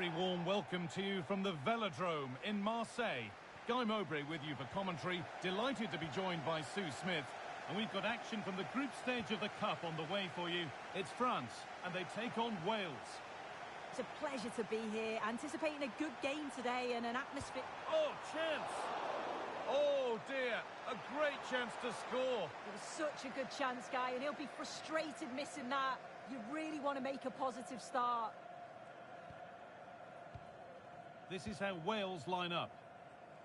very warm welcome to you from the Velodrome in Marseille. Guy Mowbray with you for commentary. Delighted to be joined by Sue Smith. And we've got action from the group stage of the Cup on the way for you. It's France, and they take on Wales. It's a pleasure to be here, anticipating a good game today and an atmosphere... Oh, chance! Oh, dear. A great chance to score. It was such a good chance, Guy, and he'll be frustrated missing that. You really want to make a positive start. This is how Wales line up.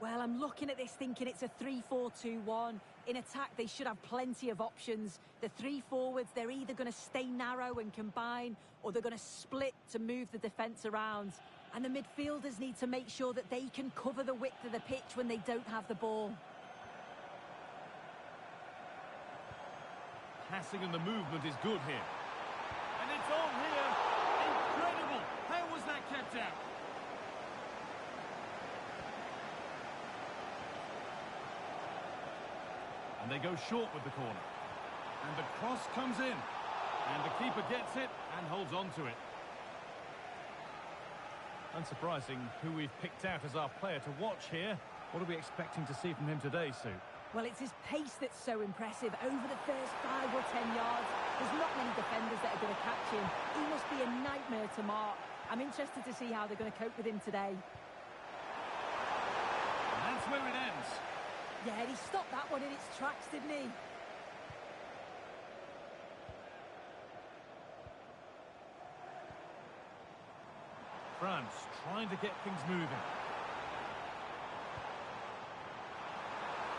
Well, I'm looking at this thinking it's a 3-4-2-1. In attack, they should have plenty of options. The three forwards, they're either going to stay narrow and combine, or they're going to split to move the defence around. And the midfielders need to make sure that they can cover the width of the pitch when they don't have the ball. Passing and the movement is good here. And it's on here. Incredible. How was that kept out? And they go short with the corner. And the cross comes in. And the keeper gets it and holds on to it. Unsurprising who we've picked out as our player to watch here. What are we expecting to see from him today, Sue? Well, it's his pace that's so impressive. Over the first 5 or 10 yards, there's not many defenders that are going to catch him. He must be a nightmare to mark. I'm interested to see how they're going to cope with him today. And that's where it ends. Yeah, he stopped that one in its tracks, didn't he? France trying to get things moving.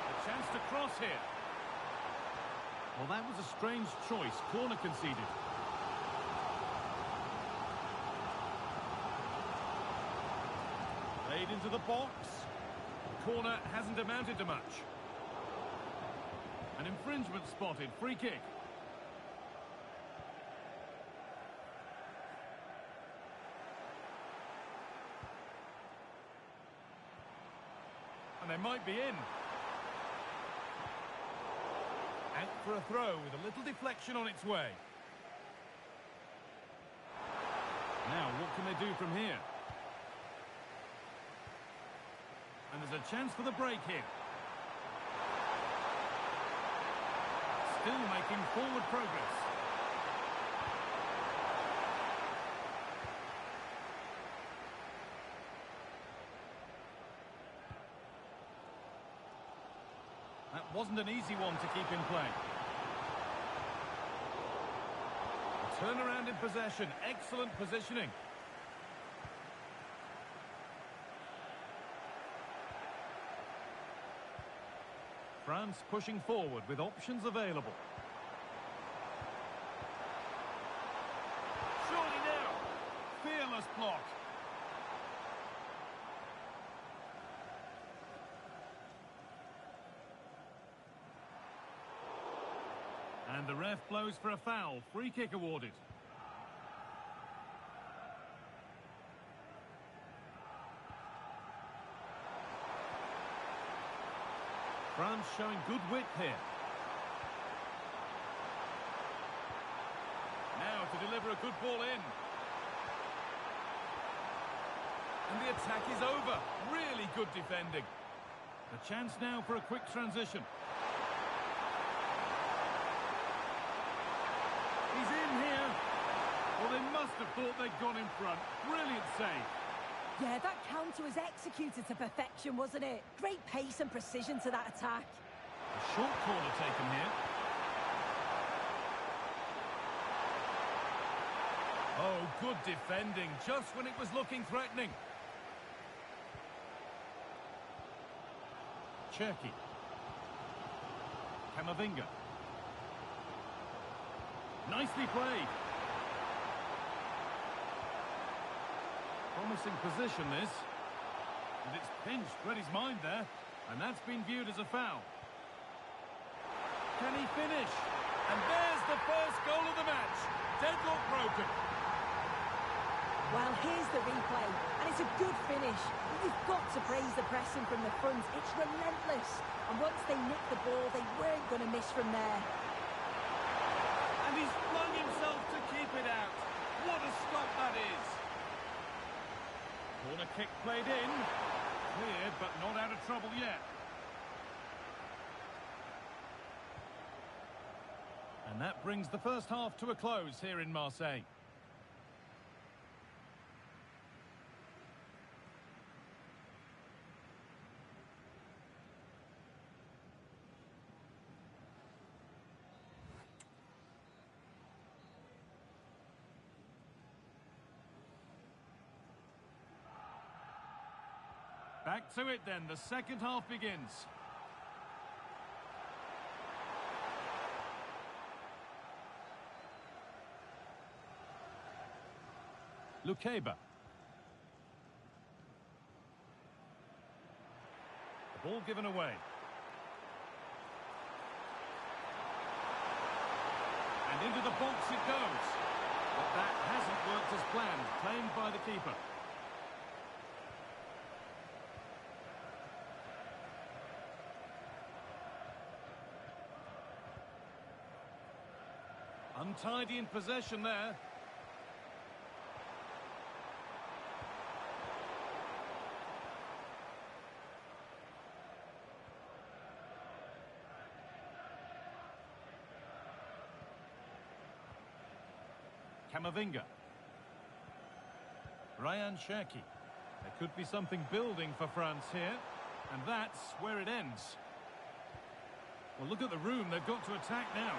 A chance to cross here. Well, that was a strange choice. Corner conceded. Played into the box. Corner hasn't amounted to much. An infringement spotted. Free kick. And they might be in. Out for a throw with a little deflection on its way. Now, what can they do from here? And there's a chance for the break here. Still making forward progress. That wasn't an easy one to keep in play. A turnaround in possession. Excellent positioning. France pushing forward with options available. Surely now. Fearless block. And the ref blows for a foul. Free kick awarded. France showing good width here. Now to deliver a good ball in. And the attack is over. Really good defending. A chance now for a quick transition. He's in here. Well, they must have thought they'd gone in front. Brilliant save. Yeah, that counter was executed to perfection, wasn't it? Great pace and precision to that attack. A short corner taken here. Oh, good defending, just when it was looking threatening. Cherki. Camavinga. Nicely played. Promising position, this. And it's pinched, read his mind there. And that's been viewed as a foul. Can he finish? And there's the first goal of the match. Deadlock broken. Well, here's the replay. And it's a good finish. But you've got to praise the pressing from the front. It's relentless. And once they nicked the ball, they weren't going to miss from there. And he's flung himself to keep it out. What a stop that is. Played in. Cleared, but not out of trouble yet. And that brings the first half to a close here in Marseille. Back to it then, the second half begins. Lukeba. The ball given away. And into the box it goes. But that hasn't worked as planned, claimed by the keeper. Untidy in possession there. Camavinga. Ryan Cherki. There could be something building for France here. And that's where it ends. Well, look at the room they've got to attack now.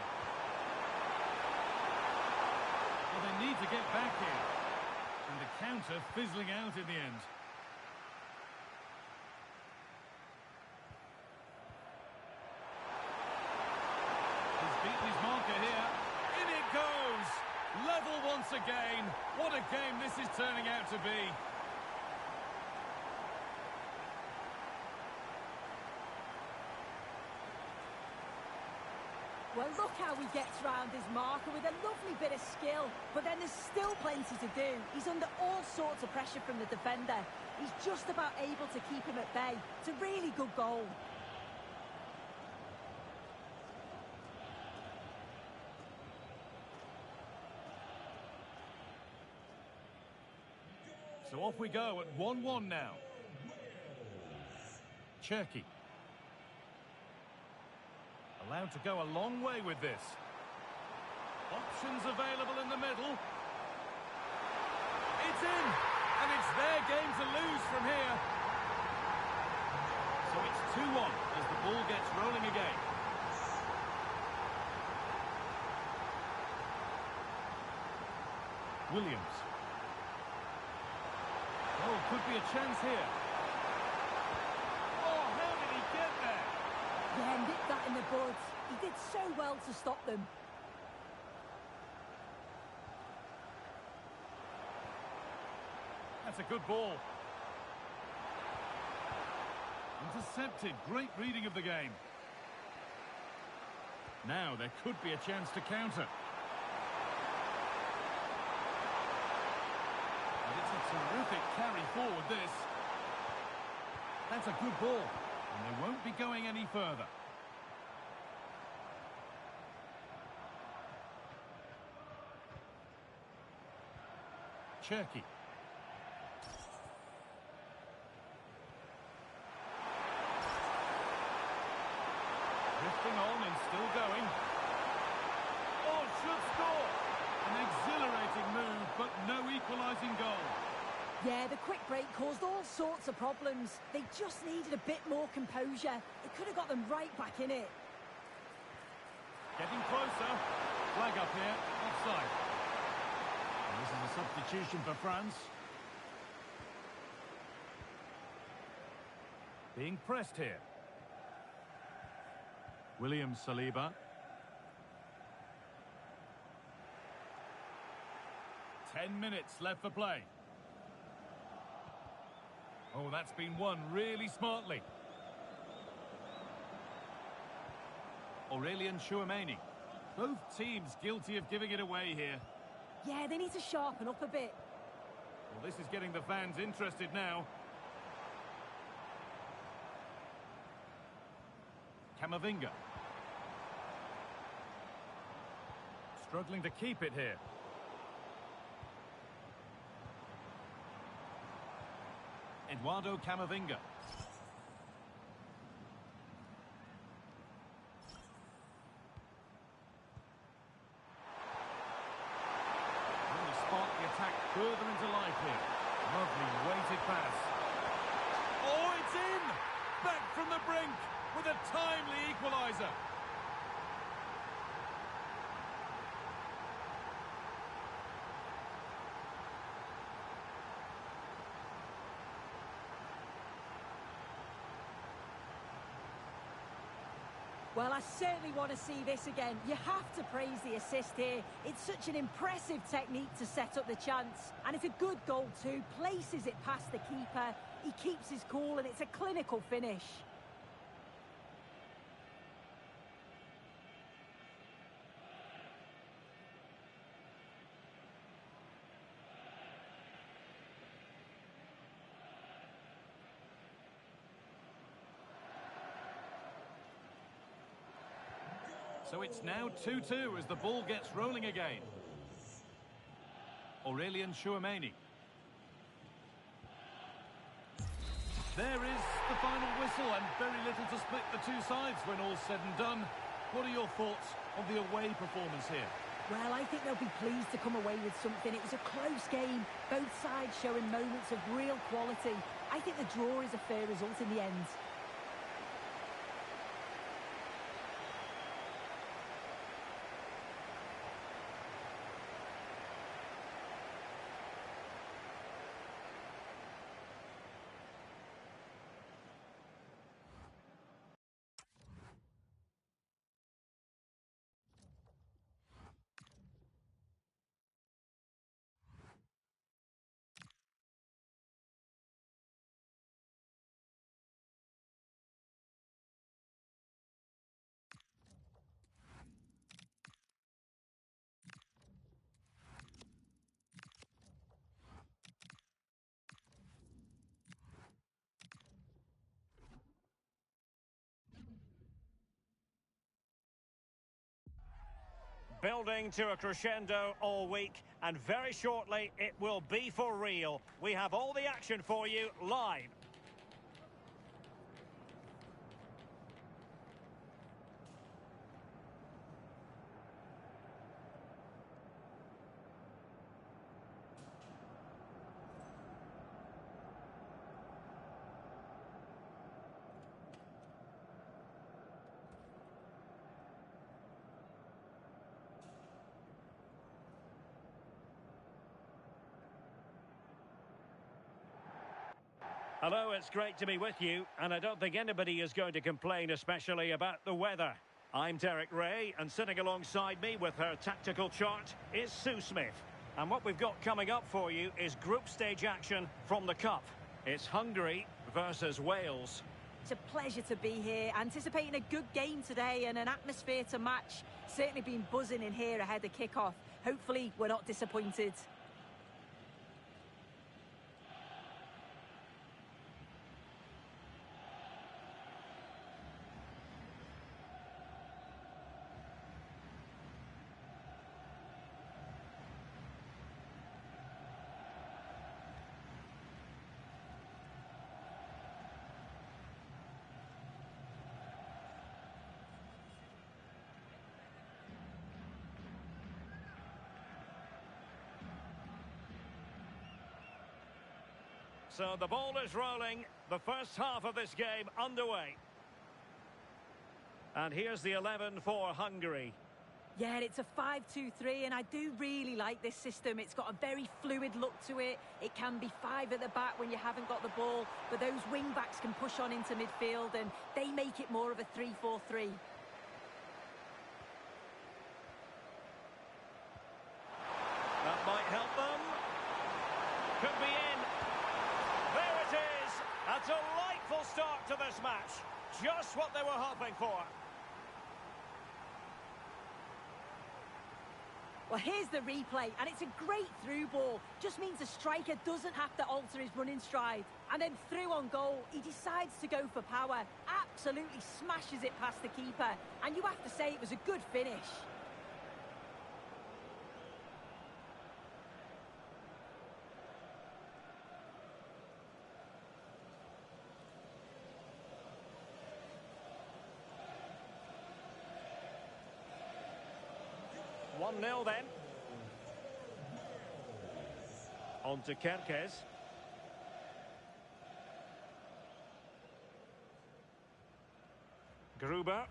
Well, they need to get back here. And the counter fizzling out in the end. He's beaten his marker here. In it goes! Level once again. What a game this is turning out to be. Well, look how he gets round his marker with a lovely bit of skill. But then there's still plenty to do. He's under all sorts of pressure from the defender. He's just about able to keep him at bay. It's a really good goal. So off we go at 1-1 now. Cherki. Allowed to go a long way with this. Options available in the middle. It's in! And it's their game to lose from here. So it's 2-1 as the ball gets rolling again. Williams. Oh, could be a chance here. Oh, how did he get there? Yeah, nipped that in the bud. He did so well to stop them. That's a good ball. Intercepted. Great reading of the game. Now there could be a chance to counter. And it's a terrific carry forward, this. That's a good ball. And they won't be going any further. Cherki. Drifting on and still going. Oh, should score! An exhilarating move, but no equalising goal. Yeah, the quick break caused all sorts of problems. They just needed a bit more composure. It could have got them right back in it. Getting closer. Flag up here. Offside. And this is a substitution for France. Being pressed here. William Saliba. 10 minutes left for play. Oh, that's been won really smartly. Aurelien Tchouameni. Both teams guilty of giving it away here. Yeah, they need to sharpen up a bit. Well, this is getting the fans interested now. Camavinga. Struggling to keep it here. Eduardo Camavinga. Trying to spark the attack further into life here. Lovely weighted pass. Oh, it's in! Back from the brink with a timely equaliser. Well, I certainly want to see this again. You have to praise the assist here. It's such an impressive technique to set up the chance. And it's a good goal too. Places it past the keeper. He keeps his cool and it's a clinical finish. So it's now 2-2 as the ball gets rolling again. Aurelien Tchouameni. There is the final whistle and very little to split the two sides when all's said and done. What are your thoughts on the away performance here? Well, I think they'll be pleased to come away with something. It was a close game, both sides showing moments of real quality. I think the draw is a fair result in the end. Building to a crescendo all week, and very shortly it will be for real. We have all the action for you live. Hello, it's great to be with you, and I don't think anybody is going to complain, especially about the weather. I'm Derek Ray, and sitting alongside me with her tactical chart is Sue Smith. And what we've got coming up for you is group stage action from the Cup. It's Hungary versus Wales. It's a pleasure to be here, anticipating a good game today and an atmosphere to match. Certainly been buzzing in here ahead of kick-off. Hopefully we're not disappointed. So the ball is rolling, the first half of this game underway. And here's the 11 for Hungary. Yeah, it's a 5-2-3, and I do really like this system. It's got a very fluid look to it. It can be 5 at the back when you haven't got the ball, but those wing-backs can push on into midfield, and they make it more of a 3-4-3. That might help them. Could be in. There it is. A delightful start to this match. Just what they were hoping for. Well, here's the replay, and it's a great through ball. Just means the striker doesn't have to alter his running stride. And then through on goal, he decides to go for power. Absolutely smashes it past the keeper. And you have to say it was a good finish. 1-0 then. On to Kerkez. Gruber.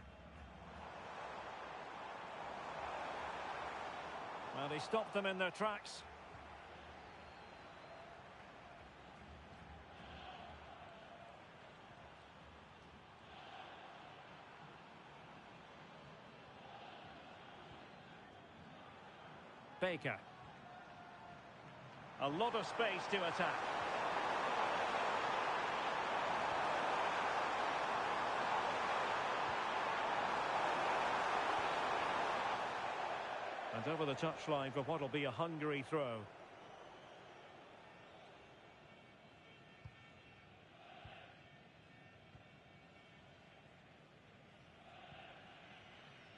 Well, he stopped them in their tracks. Baker. A lot of space to attack. And over the touchline for what will be a hungry throw.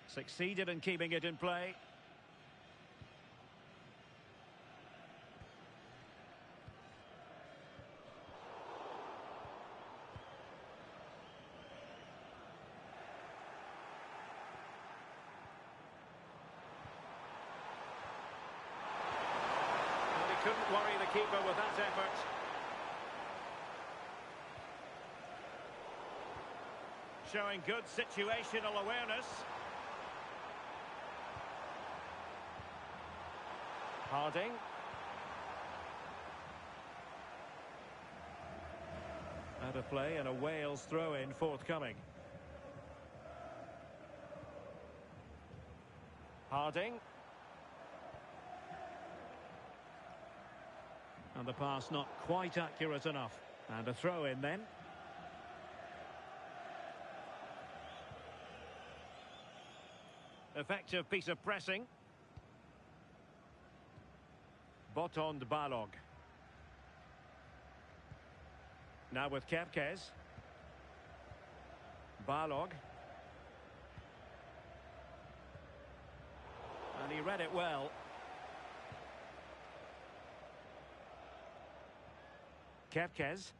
Succeeded in keeping it in play. Couldn't worry the keeper with that effort. Showing good situational awareness. Harding. Out of play and a Wales throw-in forthcoming. Harding. And the pass not quite accurate enough. And a throw in then. Effective piece of pressing. Botond Balog. Now with Kerkez. Balog. And he read it well. Kerkez.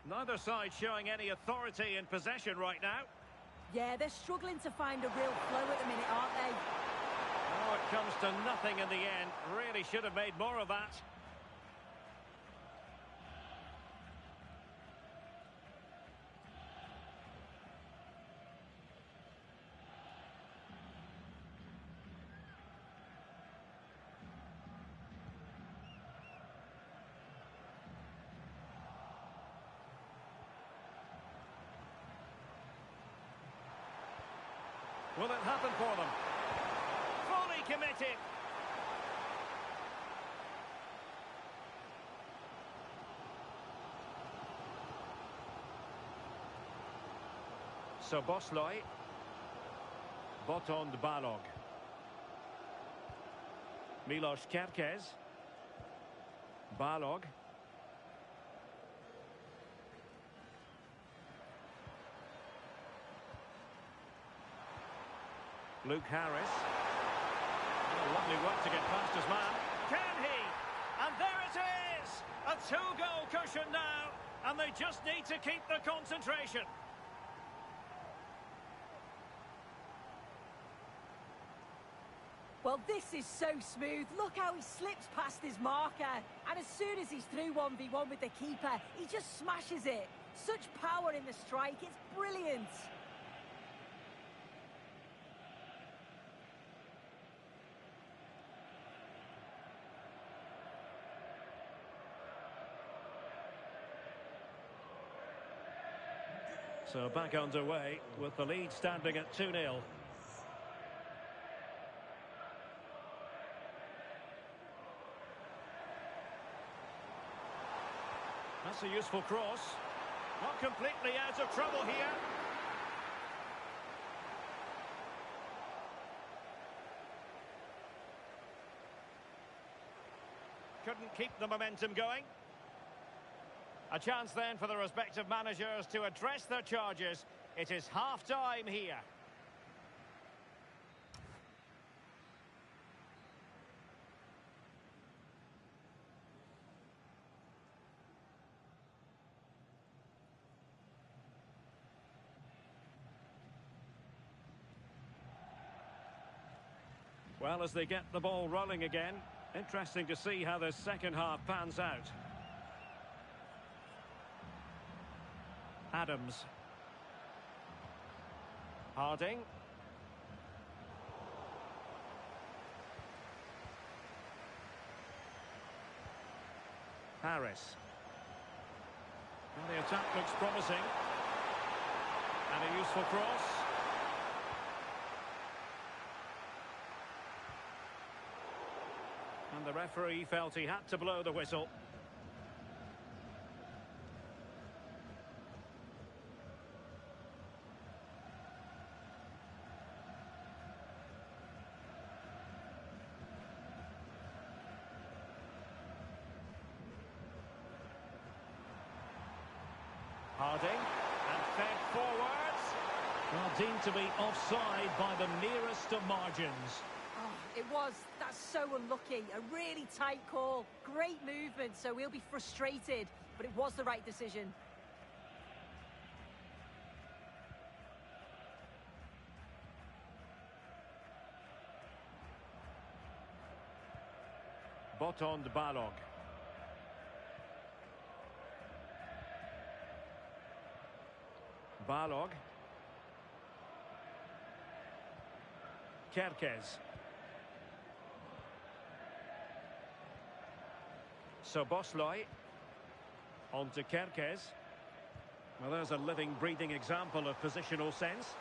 Neither side showing any authority in possession right now. Yeah, they're struggling to find a real flow at the minute, aren't they? Oh, it comes to nothing in the end. Really should have made more of that. Will it happen for them? Fully committed. Szoboszlai. Botond Balog. Milos Kerkez. Balog. Luke Harris. Oh, lovely work to get past his man. Can he? And there it is! A two-goal cushion now, and they just need to keep the concentration. Well, this is so smooth. Look how he slips past his marker. And as soon as he's through 1v1 with the keeper, he just smashes it. Such power in the strike. It's brilliant. So back underway with the lead standing at 2-0. That's a useful cross. Not completely out of trouble here. Couldn't keep the momentum going. A chance then for the respective managers to address their charges. It is half-time here. Well, as they get the ball rolling again, interesting to see how the second half pans out. Adams. Harding. Harris. Well, the attack looks promising. And a useful cross. And the referee felt he had to blow the whistle. Harding, and fed forwards. Well, deemed to be offside by the nearest of margins. Oh, it was. That's so unlucky. A really tight call. Great movement, so he'll be frustrated. But it was the right decision. Botond Balog. Balog. Kerkez. Szoboszlai. On to Kerkez. Well, there's a living, breathing example of positional sense.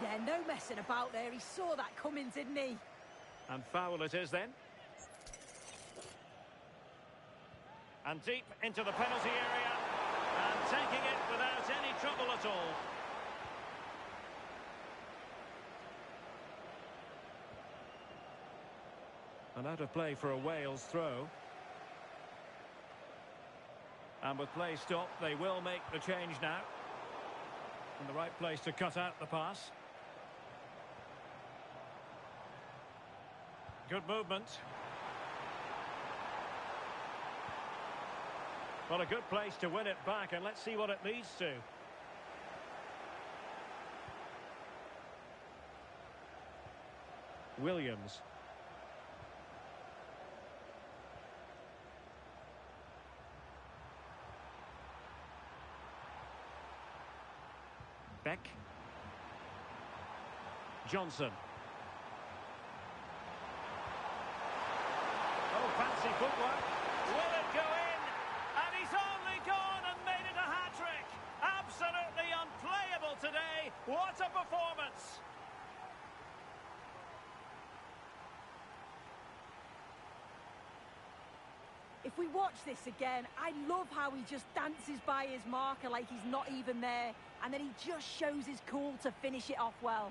Yeah, no messing about there. He saw that coming, didn't he? And foul it is then. And deep into the penalty area. And taking it without any trouble at all. And out of play for a Wales throw. And with play stopped, they will make the change now. In the right place to cut out the pass. Good movement. Well, a good place to win it back, and let's see what it leads to. Williams. Beck. Johnson. Oh, fancy footwork. Will it go in? And he's only gone and made it a hat-trick. Absolutely unplayable today. What a performance. If we watch this again, I love how he just dances by his marker like he's not even there. And then he just shows his cool to finish it off well.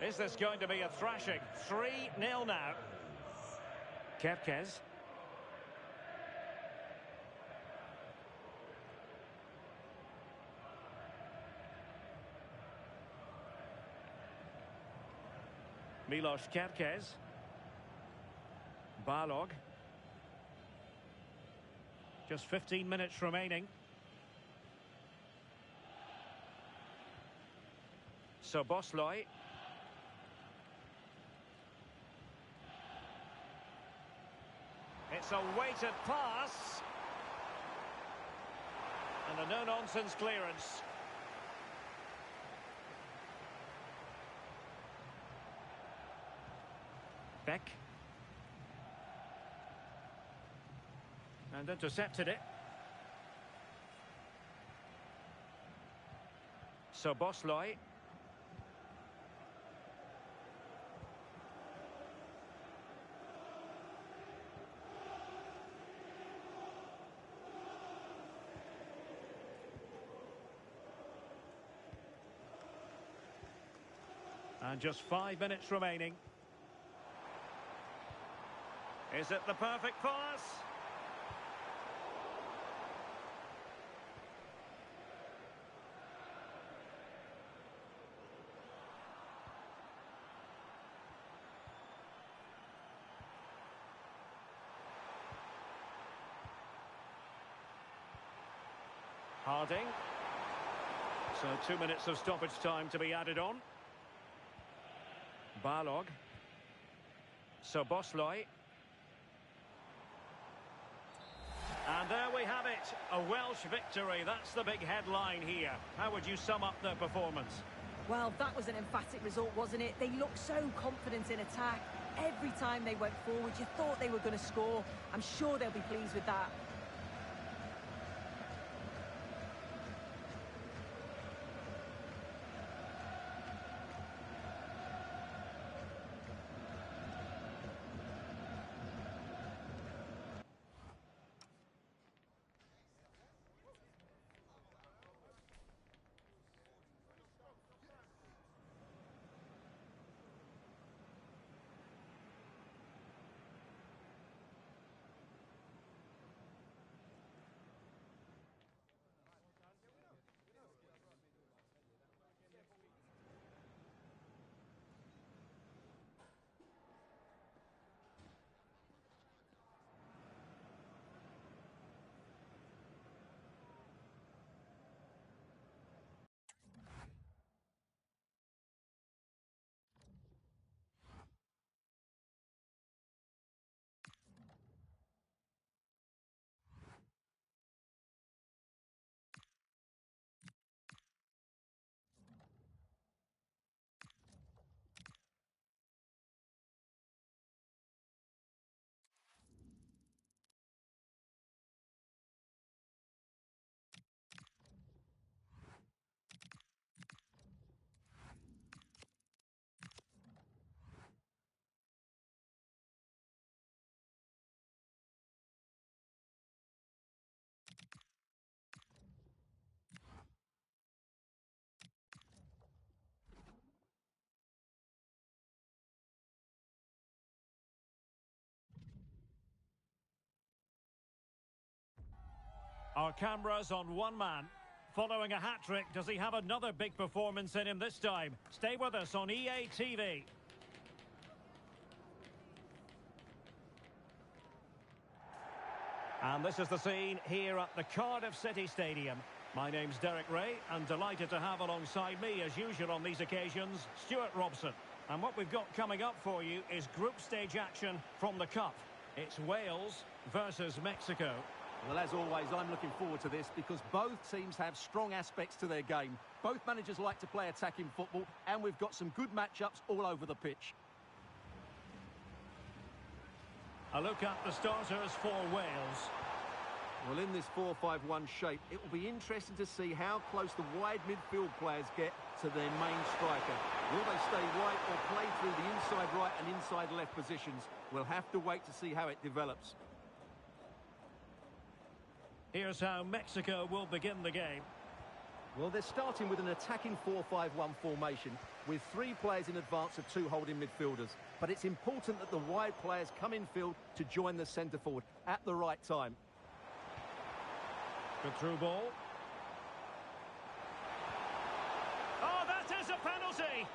Is this going to be a thrashing? 3-0 now. Kerkez. Milos Kerkez. Balog. Just 15 minutes remaining. Szoboszlai. It's a weighted pass. And a no-nonsense clearance. Beck. And intercepted it. Szoboszlai. And just 5 minutes remaining. Is it the perfect pass? Harding. So 2 minutes of stoppage time to be added on. Balog. Szoboszlai. And there we have it, a Welsh victory. That's the big headline here. How would you sum up their performance? Well, that was an emphatic result, wasn't it? They looked so confident in attack. Every time they went forward, you thought they were going to score. I'm sure they'll be pleased with that. Our cameras on one man. Following a hat-trick, does he have another big performance in him this time? Stay with us on EA TV. And this is the scene here at the Cardiff City Stadium. My name's Derek Ray, and delighted to have alongside me, as usual on these occasions, Stuart Robson. And what we've got coming up for you is group stage action from the Cup. It's Wales versus Mexico. Well, as always, I'm looking forward to this because both teams have strong aspects to their game. Both managers like to play attacking football, and we've got some good matchups all over the pitch. A look at the starters for Wales. Well, in this 4-5-1 shape, it will be interesting to see how close the wide midfield players get to their main striker. Will they stay wide or play through the inside right and inside left positions? We'll have to wait to see how it develops. Here's how Mexico will begin the game. Well, they're starting with an attacking 4-5-1 formation with 3 players in advance of 2 holding midfielders. But it's important that the wide players come in field to join the centre forward at the right time. Good through ball. Oh, that is a penalty!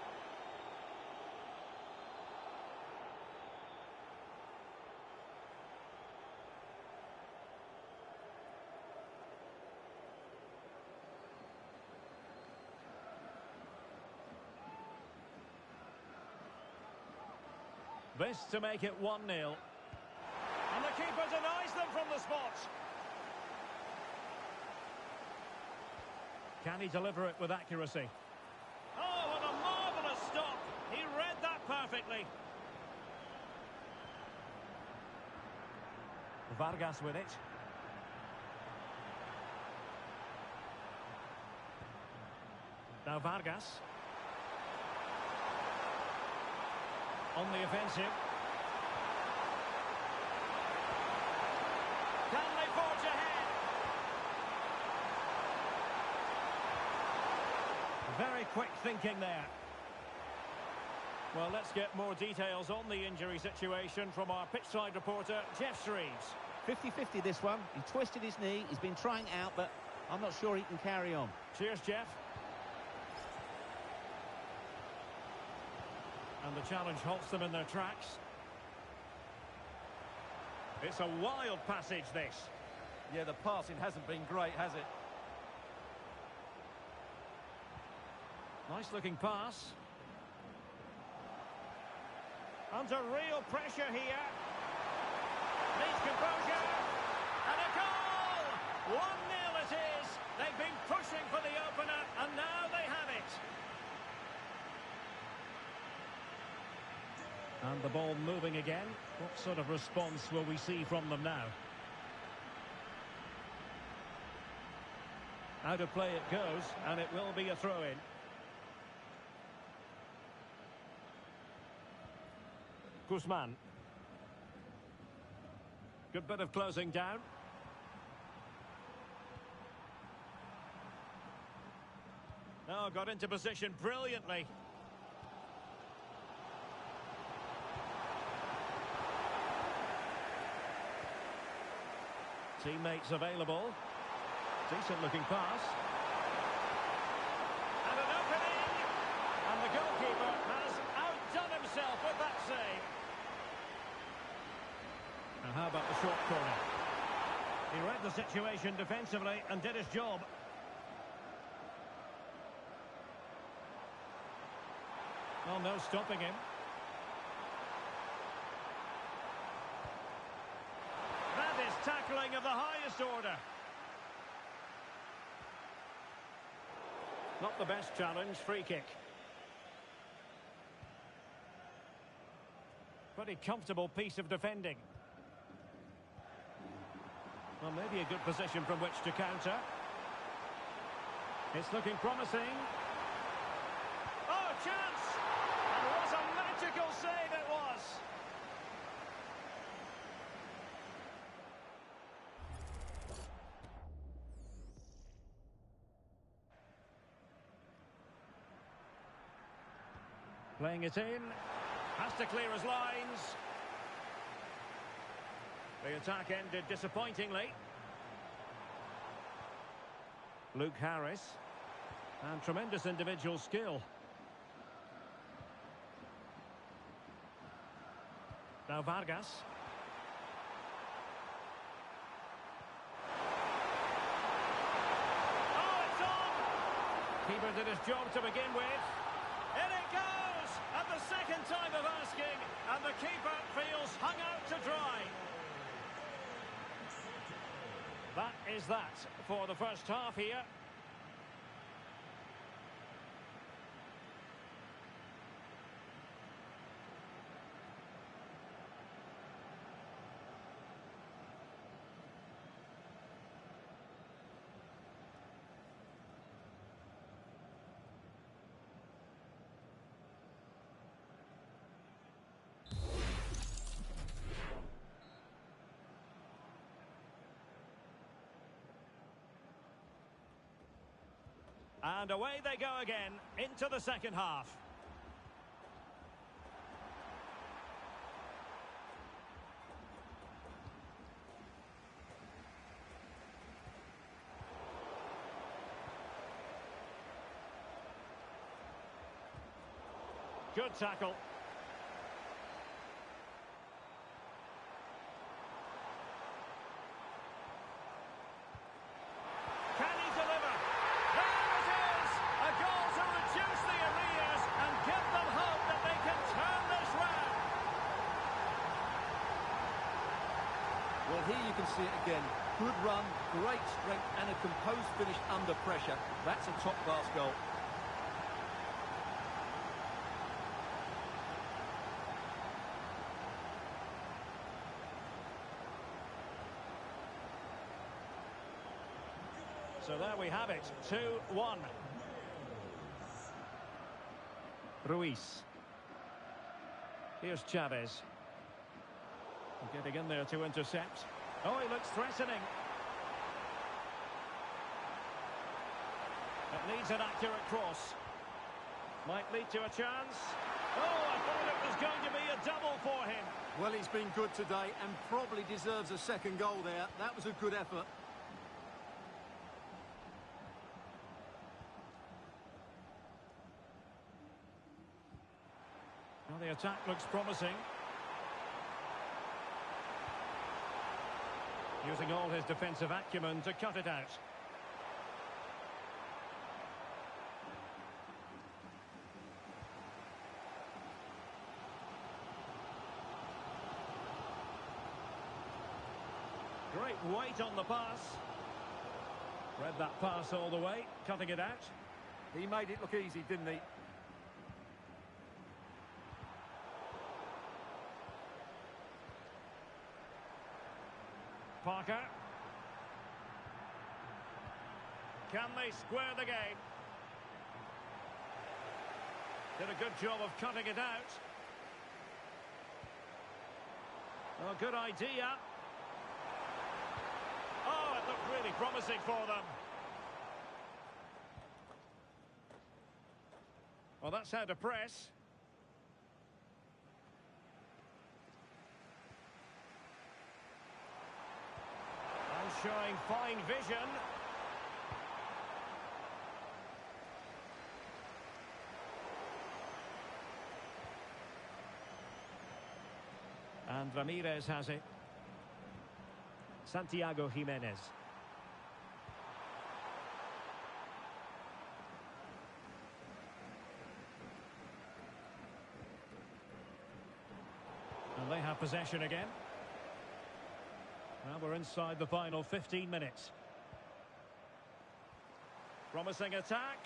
This to make it 1-0. And the keeper denies them from the spot. Can he deliver it with accuracy? Oh, what a marvellous stop. He read that perfectly. Vargas with it. Now Vargas. On the offensive. Can they forge ahead? Very quick thinking there. Well, let's get more details on the injury situation from our pitchside reporter, Jeff Shreves. 50-50 this one. He twisted his knee. He's been trying out, but I'm not sure he can carry on. Cheers, Jeff. And the challenge halts them in their tracks. It's a wild passage, this. Yeah, the passing hasn't been great, has it? Nice looking pass. Under real pressure here. Needs composure. And a goal! 1-0 it is. They've been pushing for the opener, and now they have it. And the ball moving again. What sort of response will we see from them now? Out of play it goes, and it will be a throw-in. Guzman. Good bit of closing down. Oh, got into position brilliantly. Teammates available. Decent looking pass. And an opening! And the goalkeeper has outdone himself with that save. Now how about the short corner? He read the situation defensively and did his job. Well, no stopping him. That is tackling of the highest order. Not the best challenge, free kick. Pretty comfortable piece of defending. Well, maybe a good position from which to counter. It's looking promising. Oh, chance! And what a magical save it was! Playing it in. Has to clear his lines. The attack ended disappointingly. Luke Harris. And tremendous individual skill. Now Vargas. Oh, it's on! Keeper did his job to begin with. In it goes! At the second time of asking, and the keeper feels hung out to dry. That is that for the first half here. And away they go again, into the second half. Good tackle. Well, here you can see it again. Good run, great strength, and a composed finish under pressure. That's a top-class goal. So there we have it, 2-1. Ruiz. Here's Chavez. Getting in there to intercept. Oh, he looks threatening. It needs an accurate cross. Might lead to a chance. Oh, I thought it was going to be a double for him. Well, he's been good today and probably deserves a second goal there. That was a good effort. Well, the attack looks promising. Using all his defensive acumen to cut it out. Great weight on the pass. Read that pass all the way, cutting it out. He made it look easy, didn't he? Parker. Can they square the game? Did a good job of cutting it out. Oh, good idea. Oh, it looked really promising for them. Well, that's how to press. And showing fine vision. And Ramirez has it. Santiago Jimenez. And they have possession again. Now we're inside the final 15 minutes. Promising attack.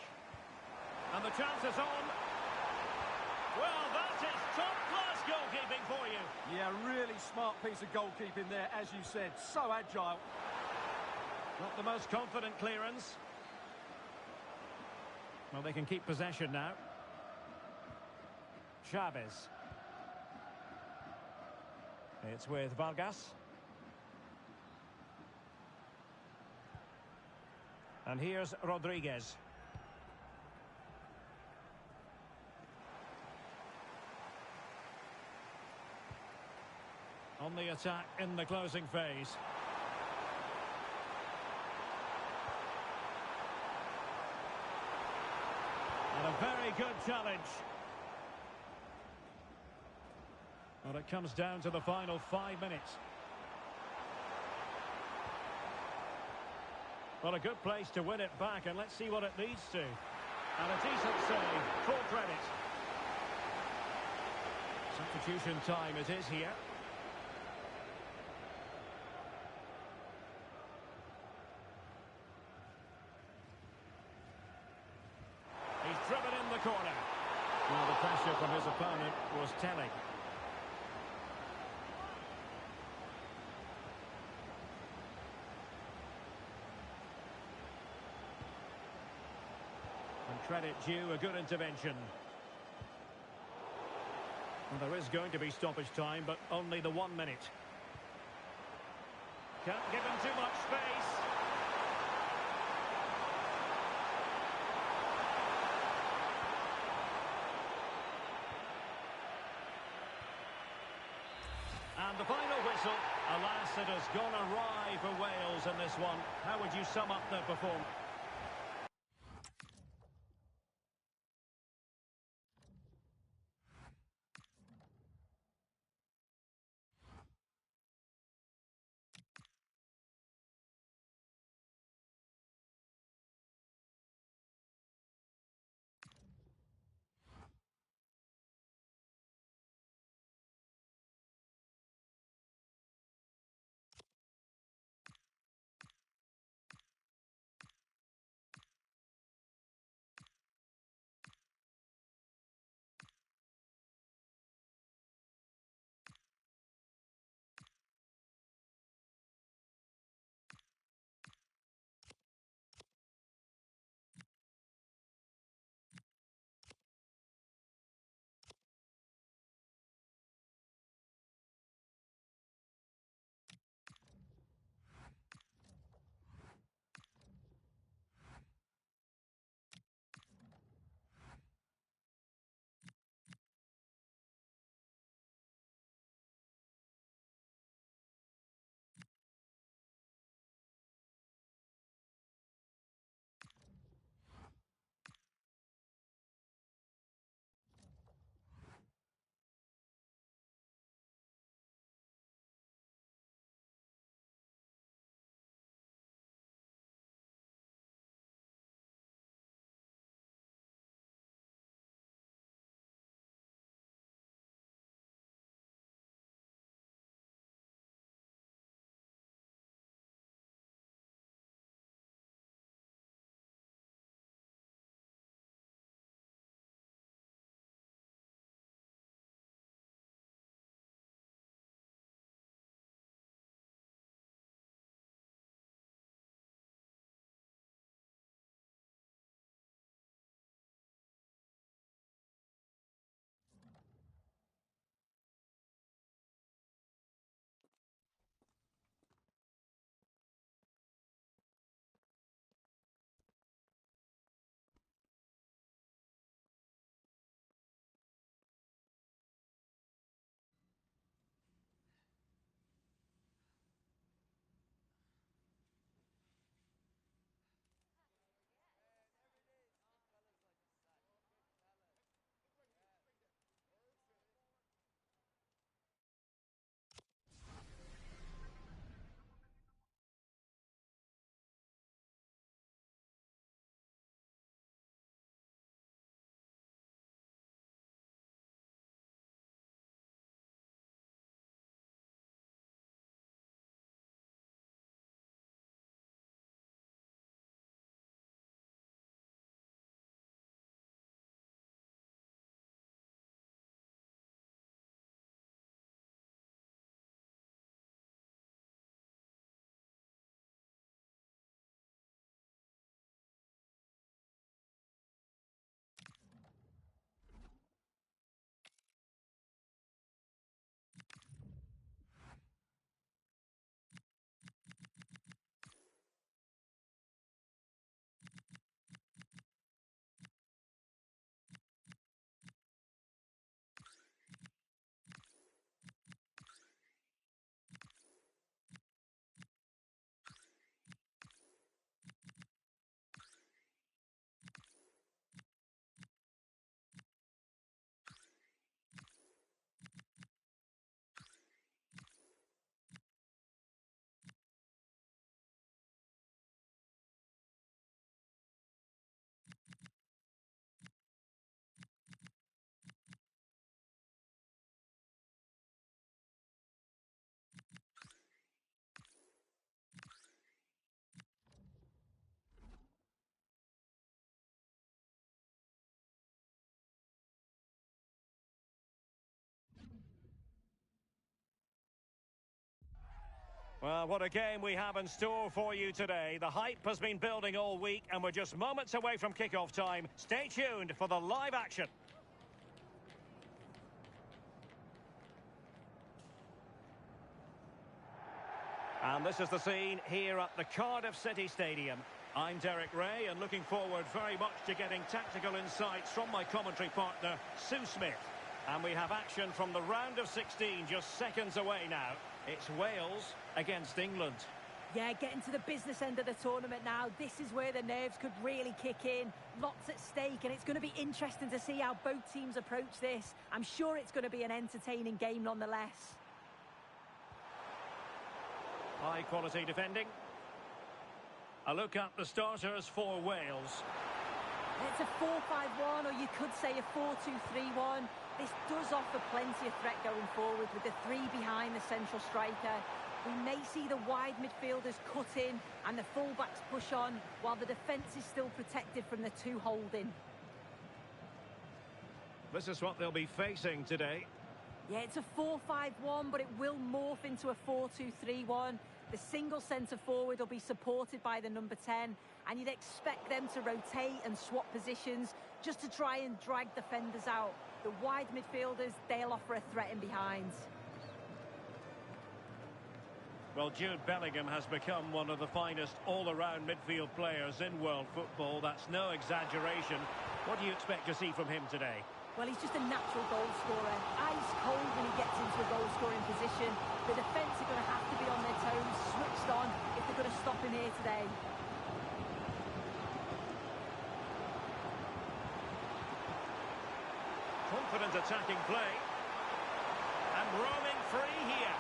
And the chance is on. Well, that is top-class goalkeeping for you. Yeah, really smart piece of goalkeeping there, as you said. So agile. Not the most confident clearance. Well, they can keep possession now. Chavez. It's with Vargas. And here's Rodriguez. On the attack in the closing phase. And a very good challenge. Well, it comes down to the final 5 minutes. Well, a good place to win it back, and let's see what it leads to. And a decent save, full credit. Substitution time it is here. He's driven in the corner. Well, the pressure from his opponent was telling. And credit due, a good intervention. Well, there is going to be stoppage time, but only the 1 minute. Can't give him too much space. And the final whistle. Alas, it has gone awry for Wales in this one. How would you sum up their performance? Well, what a game we have in store for you today. The hype has been building all week, and we're just moments away from kick-off time. Stay tuned for the live action. And this is the scene here at the Cardiff City Stadium. I'm Derek Ray, and looking forward very much to getting tactical insights from my commentary partner, Sue Smith. And we have action from the round of 16 just seconds away now. It's Wales against England. Yeah, getting to the business end of the tournament now. This is where the nerves could really kick in. Lots at stake, and it's going to be interesting to see how both teams approach this. I'm sure it's going to be an entertaining game nonetheless. High-quality defending. A look at the starters for Wales. It's a 4-5-1, or you could say a 4-2-3-1. This does offer plenty of threat going forward with the three behind the central striker. We may see the wide midfielders cut in and the fullbacks push on, while the defence is still protected from the two holding. This is what they'll be facing today. Yeah, it's a 4-5-1, but it will morph into a 4-2-3-1. The single centre-forward will be supported by the number 10, and you'd expect them to rotate and swap positions just to try and drag defenders out. The wide midfielders, they'll offer a threat in behind. Well, Jude Bellingham has become one of the finest all-around midfield players in world football. That's no exaggeration. What do you expect to see from him today? Well, he's just a natural goal scorer. Ice cold when he gets into a goal-scoring position. The defence are going to have to be on their toes, switched on, if they're going to stop him here today. Confident attacking play. And roaming free here.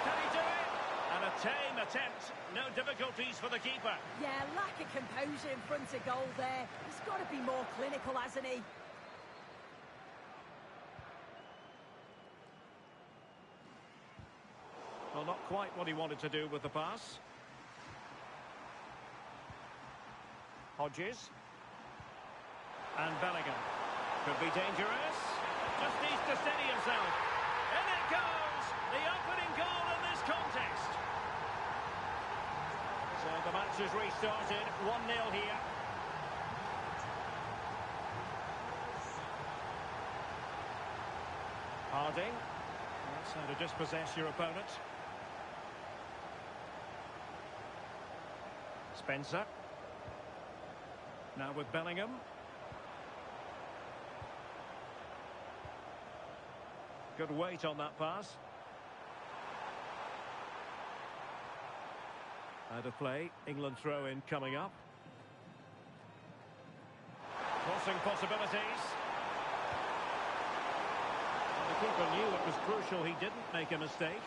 Can he do it? And a tame attempt. No difficulties for the keeper. Yeah, lack of composure in front of goal there. He's got to be more clinical, hasn't he? Well, not quite what he wanted to do with the pass. Hodges. And Bellingham. Could be dangerous. Just needs to steady himself. And it goes! The opening goal in this contest. So the match has restarted. 1-0 here. Harding. That's how to dispossess your opponent. Spencer. Now with Bellingham. Good weight on that pass. Out of play. England throw-in coming up. Crossing possibilities. Well, the keeper knew it was crucial he didn't make a mistake.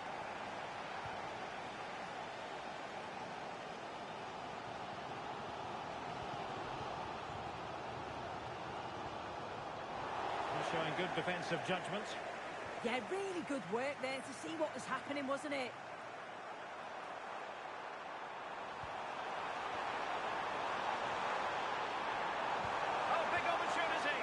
He's showing good defensive judgment. Yeah, really good work there to see what was happening, wasn't it? Oh, big opportunity.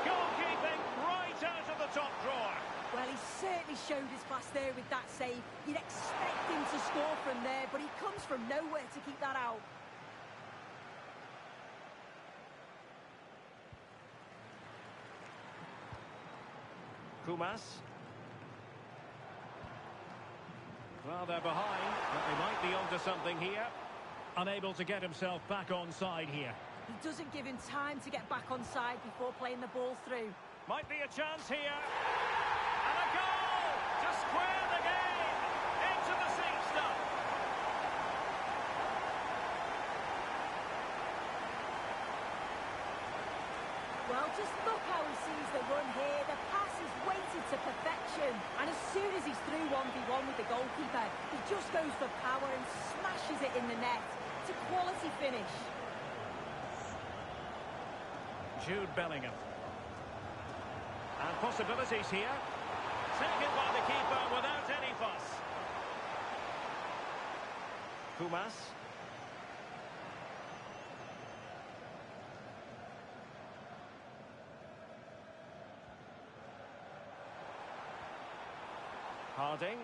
Goalkeeping right out of the top drawer. Well, he certainly showed his class there with that save. You'd expect him to score from there, but he comes from nowhere to keep that out. Kumas. Well, they're behind, but they might be onto something here. Unable to get himself back on side here. He doesn't give him time to get back on side before playing the ball through. Might be a chance here. And a goal to square the game. Into the seat stuff. Well, just look how he sees the run here. The pass is weighted to perfection. And as soon as he's through 1v1 with the goalkeeper, he just goes for power and smashes it in the net. It's a quality finish. Jude Bellingham. And possibilities here. Taken by the keeper without any fuss. Kumas. Harding.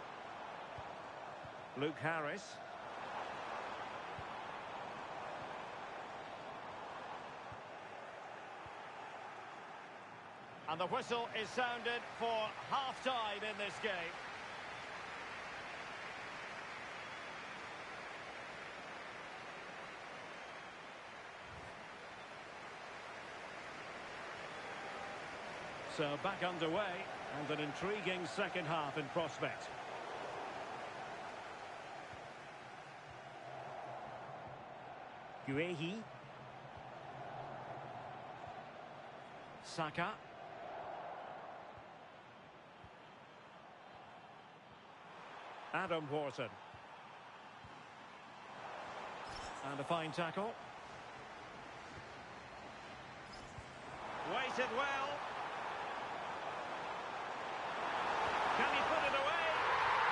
Luke Harris. And the whistle is sounded for half-time in this game. So back underway, and an intriguing second half in prospect. Guehi. Saka. Adam Wharton. And a fine tackle. Weighted well. Can he put it away?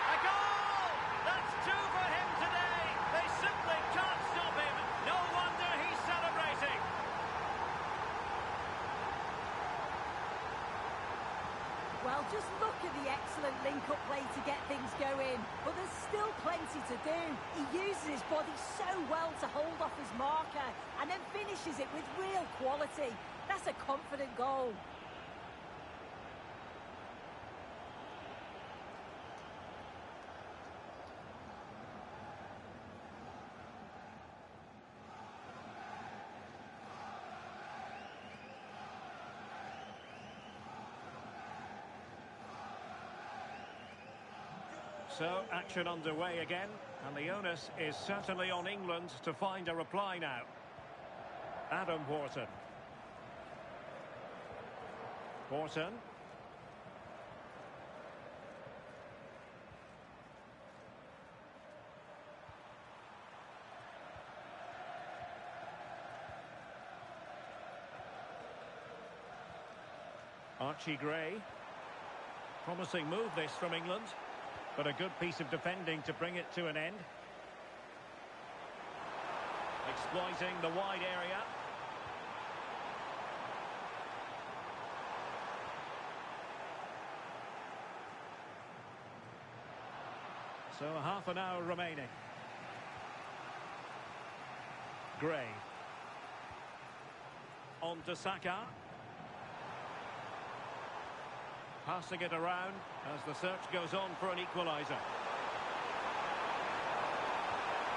A goal! That's two for him today. They simply can't stop him. No wonder he's celebrating. Well, just look at the excellent link-up play to get things going. But there's still plenty to do. He uses his body so well to hold off his marker and then finishes it with real quality. That's a confident goal. So, action underway again, and the onus is certainly on England to find a reply now. Adam Wharton. Wharton. Archie Gray. Promising move this from England. But a good piece of defending to bring it to an end. Exploiting the wide area. So half an hour remaining. Gray. On to Saka. Passing it around as the search goes on for an equaliser.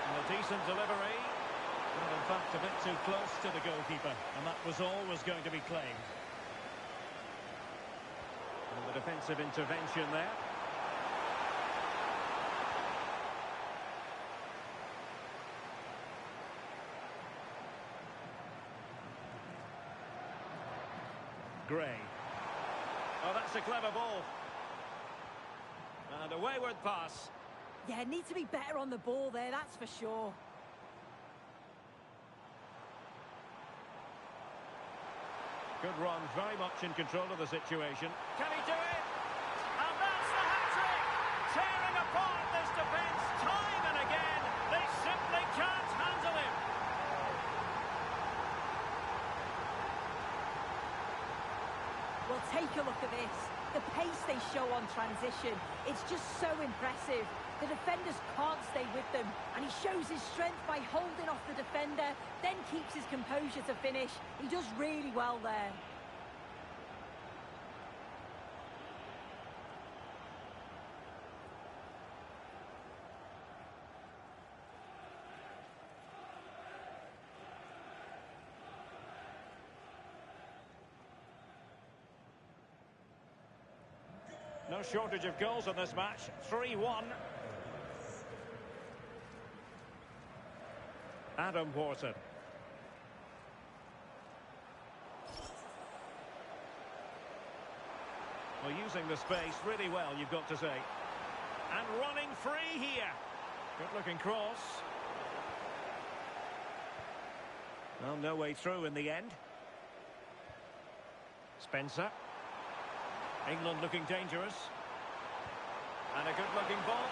And a decent delivery. Well, in fact, a bit too close to the goalkeeper. And that was always going to be claimed. And the defensive intervention there. Gray. Oh, that's a clever ball. And a wayward pass. Yeah, need to be better on the ball there, that's for sure. Good run, very much in control of the situation. Can he do it? And that's the hat-trick! Tearing apart this defence time and again. They simply can't handle him. Well, take a look at this. The pace they show on transition, it's just so impressive. The defenders can't stay with them, and he shows his strength by holding off the defender, then keeps his composure to finish. He does really well there. No shortage of goals in this match. 3-1. Adam Wharton. Well, using the space really well, you've got to say. And running free here. Good-looking cross. Well, no way through in the end. Spencer. England looking dangerous. And a good-looking ball.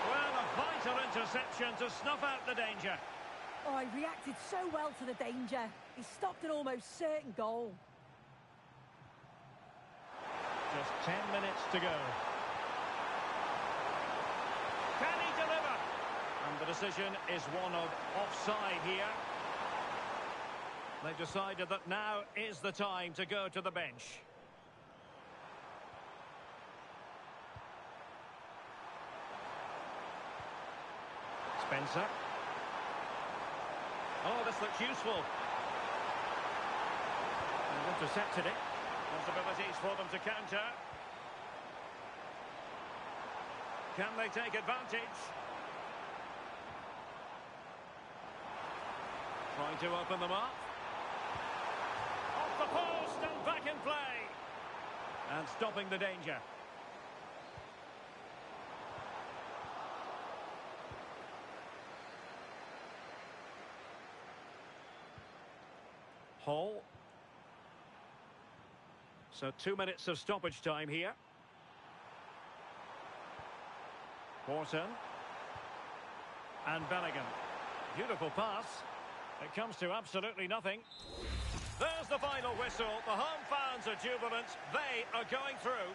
Well, a vital interception to snuff out the danger. Oh, he reacted so well to the danger. He stopped an almost certain goal. Just 10 minutes to go. Can he deliver? And the decision is one of offside here. They've decided that now is the time to go to the bench. Spencer. Oh, this looks useful. They've intercepted it. Possibilities for them to counter. Can they take advantage? Trying to open them up. Off the post and back in play. And stopping the danger. Hall. So 2 minutes of stoppage time here. Horton. And Bellingham. Beautiful pass. It comes to absolutely nothing. There's the final whistle. The home fans are jubilant. They are going through.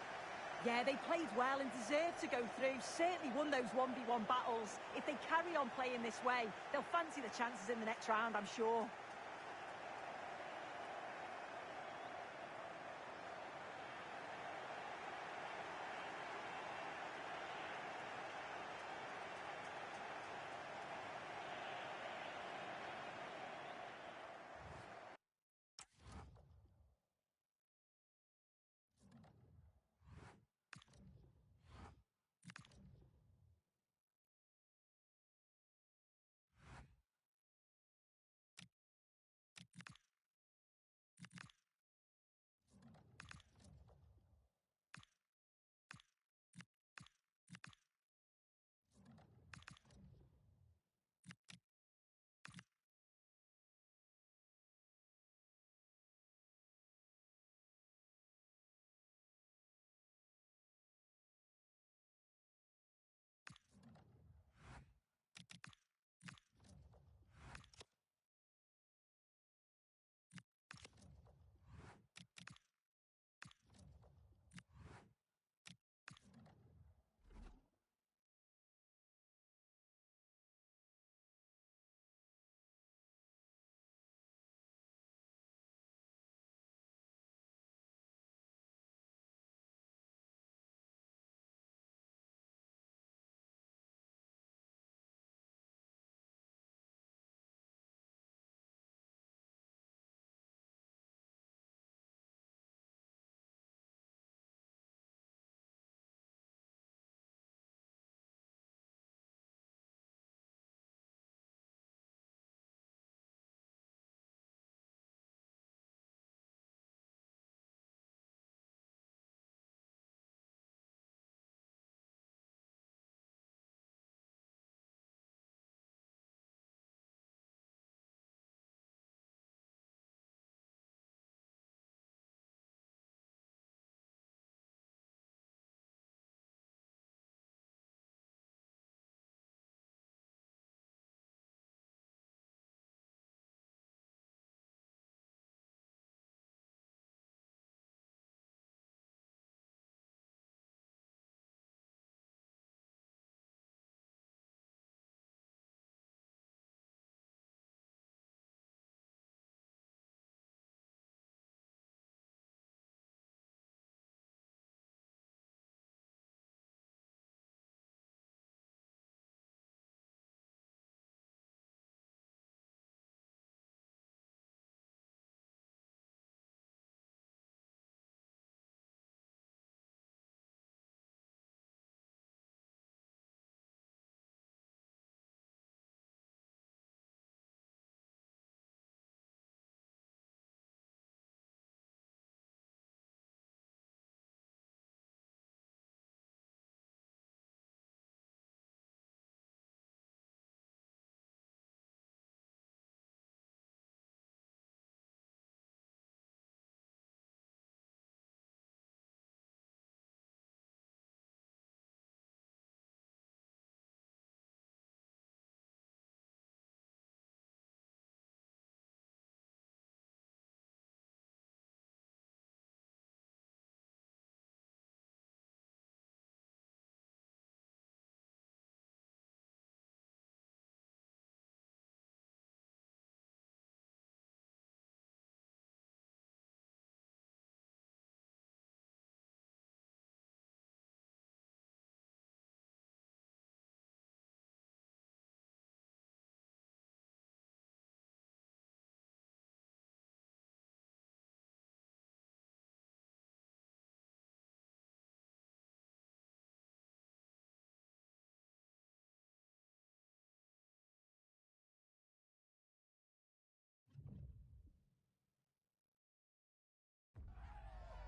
Yeah, they played well and deserved to go through. Certainly won those 1v1 battles. If they carry on playing this way, they'll fancy the chances in the next round, I'm sure.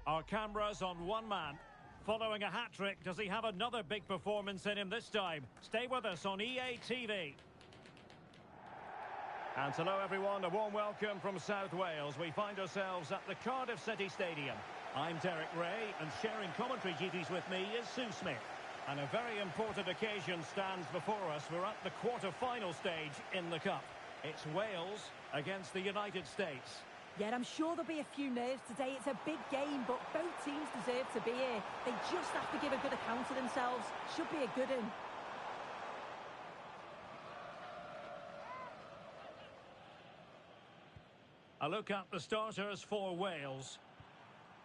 Our cameras on one man. Following a hat-trick, does he have another big performance in him this time? Stay with us on EA TV. And hello everyone, a warm welcome from South Wales. We find ourselves at the Cardiff City Stadium. I'm Derek Ray, and sharing commentary duties with me is Sue Smith. And a very important occasion stands before us. We're at the quarter-final stage in the Cup. It's Wales against the United States. Yeah, I'm sure there'll be a few nerves today. It's a big game, but both teams deserve to be here. They just have to give a good account of themselves. Should be a good one. A look at the starters for Wales.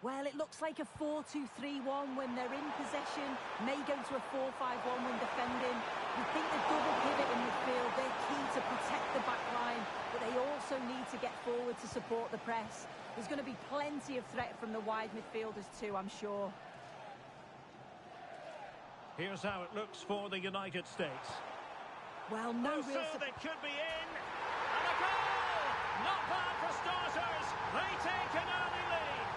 Well, it looks like a 4-2-3-1 when they're in possession. May go to a 4-5-1 when defending. We think the double pivot in midfield, they're key to protect the back line, but they also need to get forward to support the press. There's going to be plenty of threat from the wide midfielders too, I'm sure. Here's how it looks for the United States. Well, no So real... they could be in. And a goal! Not bad for starters. They take an early lead.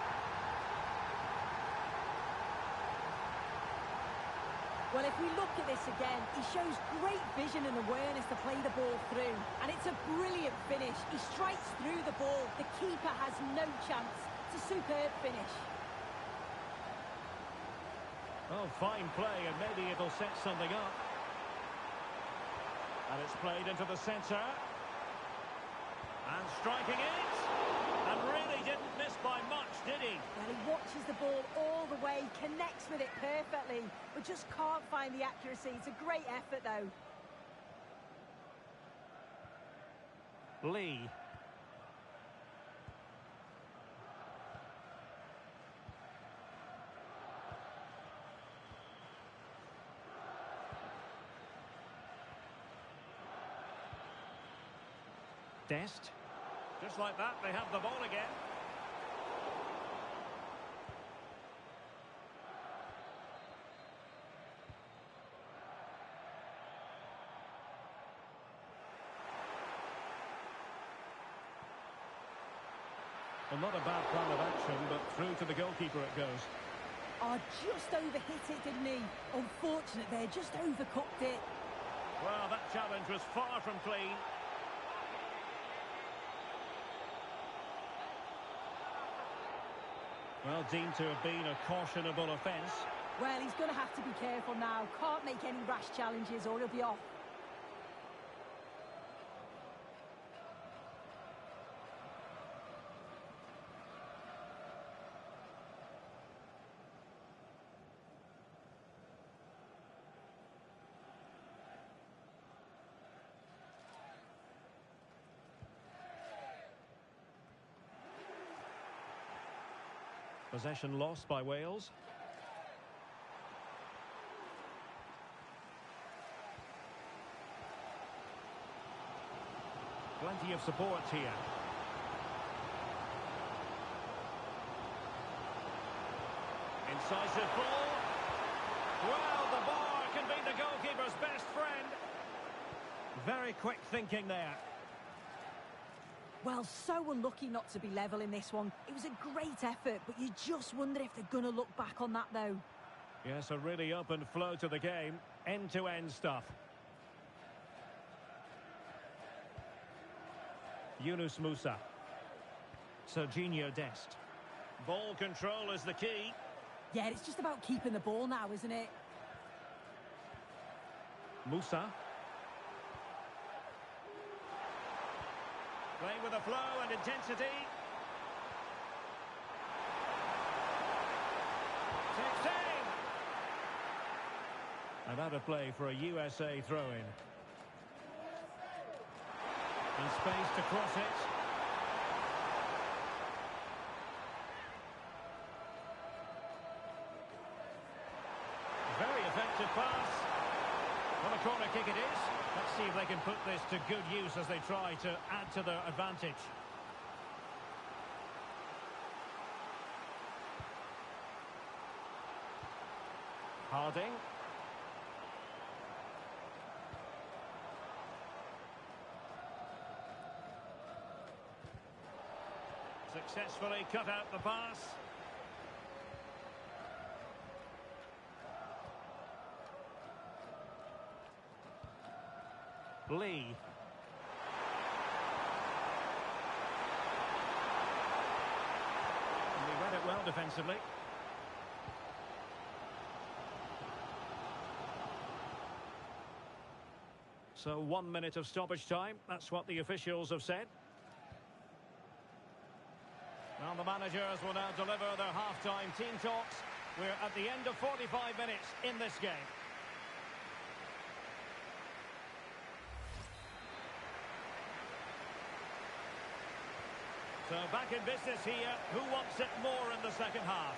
Well, if we look at this again, he shows great vision and awareness to play the ball through. And it's a brilliant finish. He strikes through the ball. The keeper has no chance. It's a superb finish. Oh, fine play, and maybe it'll set something up. And it's played into the centre. And striking it. And really didn't miss by much, did he? Well, he watches the ball all the way, connects with it perfectly, but just can't find the accuracy. It's a great effort, though. Lee. Dest. Just like that, they have the ball again. Well, not a bad plan of action, but through to the goalkeeper it goes. Oh, just overhit it, didn't he? Unfortunate there, just overcooked it. Well, that challenge was far from clean. Well, deemed to have been a cautionable offence. Well, he's going to have to be careful now. Can't make any rash challenges or he'll be off. Possession lost by Wales. Plenty of support here. Incisive ball. Well, the bar can be the goalkeeper's best friend. Very quick thinking there. Well, so unlucky not to be level in this one. It was a great effort, but you just wonder if they're going to look back on that, though. Yes, a really open flow to the game. End-to-end stuff. Yunus Musa. Serginho Dest. Ball control is the key. Yeah, it's just about keeping the ball now, isn't it? Musa. Playing with a flow and intensity. Takes aim. And out of play for a USA throw-in. And space to cross it. Very effective pass. What a corner kick it is. Let's see if they can put this to good use as they try to add to their advantage. Harding. Successfully cut out the pass. Lee. And he read it well defensively. So 1 minute of stoppage time. That's what the officials have said. Well, the managers will now deliver their half-time team talks. We're at the end of 45 minutes in this game. So back in business here. Who wants it more in the second half?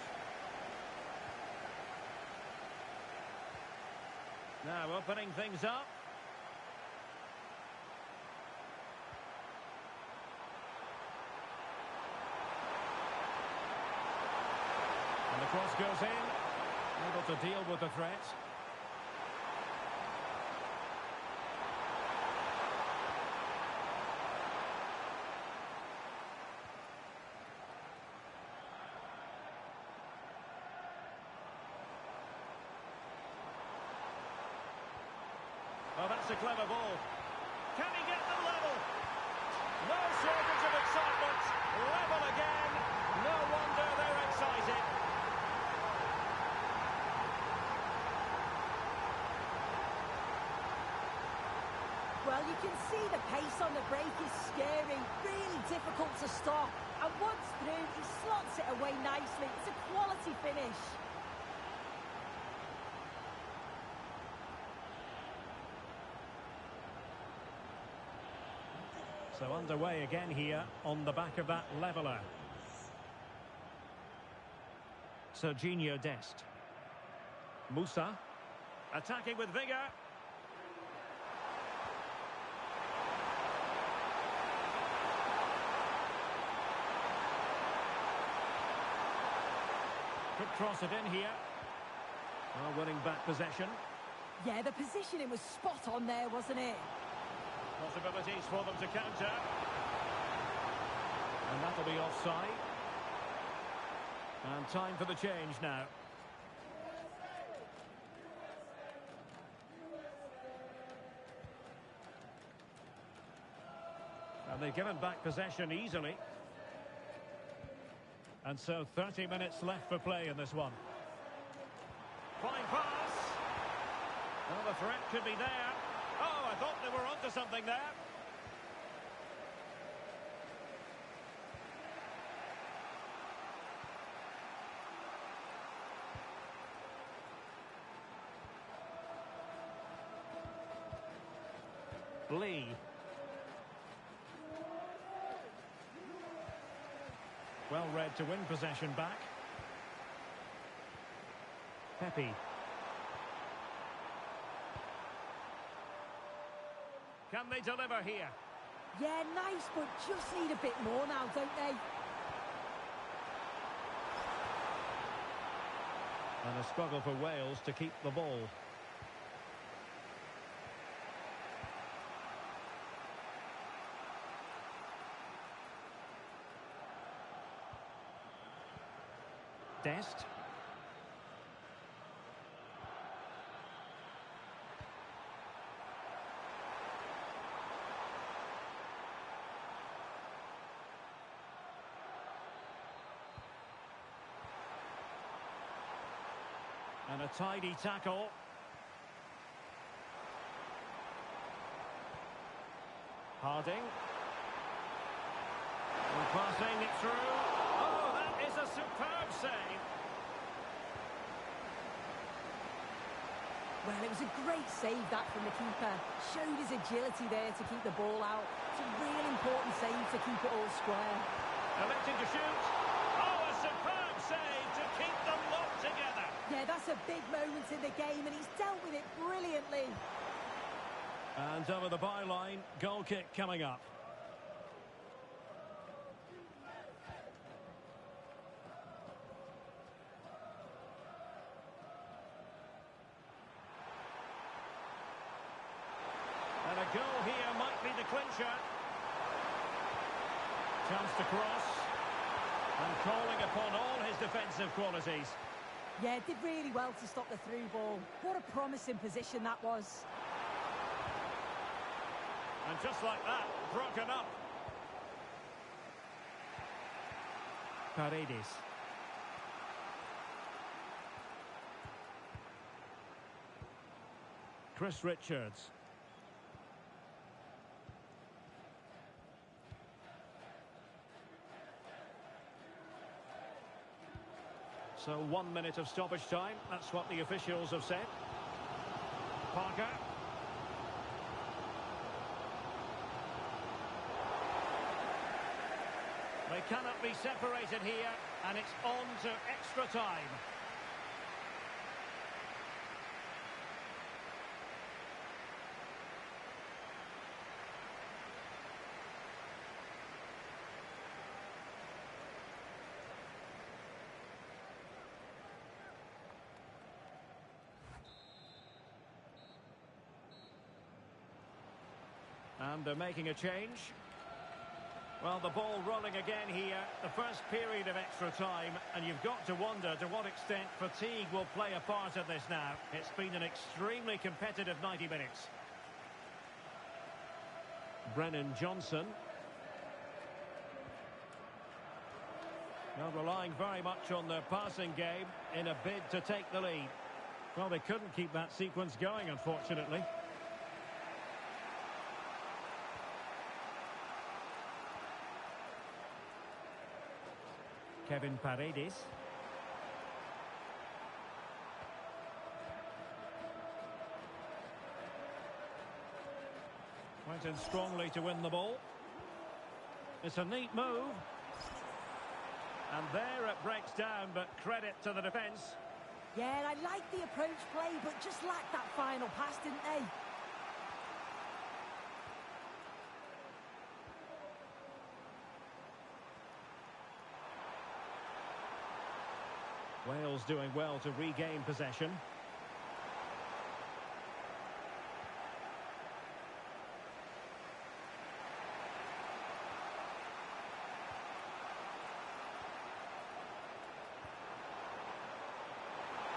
Now opening things up. And the cross goes in. Able to deal with the threat. Oh, that's a clever ball. Can he get the level? No shortage of excitement. Level again. No wonder they're excited. Well, you can see the pace on the break is scary, really difficult to stop. And once through, he slots it away nicely. It's a quality finish. So underway again here on the back of that leveller. Serginho Dest. Musa. Attacking with vigour. Could cross it in here. Well, winning back possession. Yeah, the positioning was spot on there, wasn't it? Possibilities for them to counter. And that'll be offside. And time for the change now. And they've given back possession easily. And so 30 minutes left for play in this one. Fine pass. Well, the threat could be there. Oh, I thought they were onto something there. Lee. Well read to win possession back. Pepe. Can they deliver here? Yeah, nice, but just need a bit more now, don't they? And a struggle for Wales to keep the ball. Dest. And a tidy tackle. Harding. And passing it through. Oh, that is a superb save. Well, it was a great save, that, from the keeper. Showed his agility there to keep the ball out. It's a real important save to keep it all square. Electing to shoot. Oh, a superb save to keep them locked together. Yeah, that's a big moment in the game, and he's dealt with it brilliantly. And over the byline, goal kick coming up. And a goal here might be the clincher. Chance to cross. And calling upon all his defensive qualities. Yeah, did really well to stop the through ball. What a promising position that was. And just like that, broken up. Paredes. Chris Richards. So 1 minute of stoppage time. That's what the officials have said. Parker. They cannot be separated here, and it's on to extra time. And they're making a change. Well, the ball rolling again here. The first period of extra time. And you've got to wonder to what extent fatigue will play a part of this now. It's been an extremely competitive 90 minutes. Brennan Johnson. Well, relying very much on their passing game in a bid to take the lead. Well, they couldn't keep that sequence going, unfortunately. Kevin Paredes. Went in strongly to win the ball. It's a neat move. And there it breaks down, but credit to the defence. Yeah, I like the approach play, but just lacked that final pass, didn't they? Wales doing well to regain possession.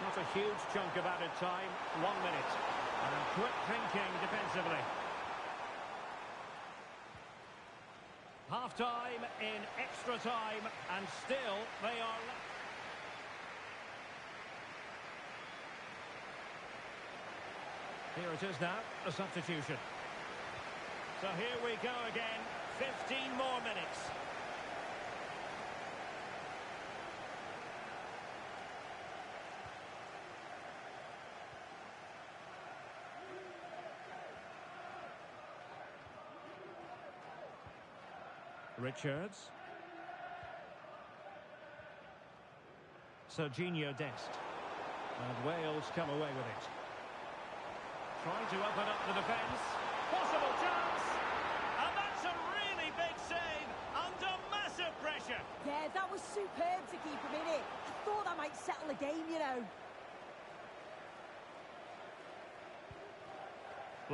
Not a huge chunk of added time, 1 minute. And quick thinking defensively. Half-time in extra time, and still they are... Here it is now, a substitution. So here we go again, 15 more minutes. Richards. Serginho Dest. And Wales come away with it. Trying to open up the defence. Possible chance. And that's a really big save under massive pressure. Yeah, that was superb to keep him in it. I thought that might settle the game, you know.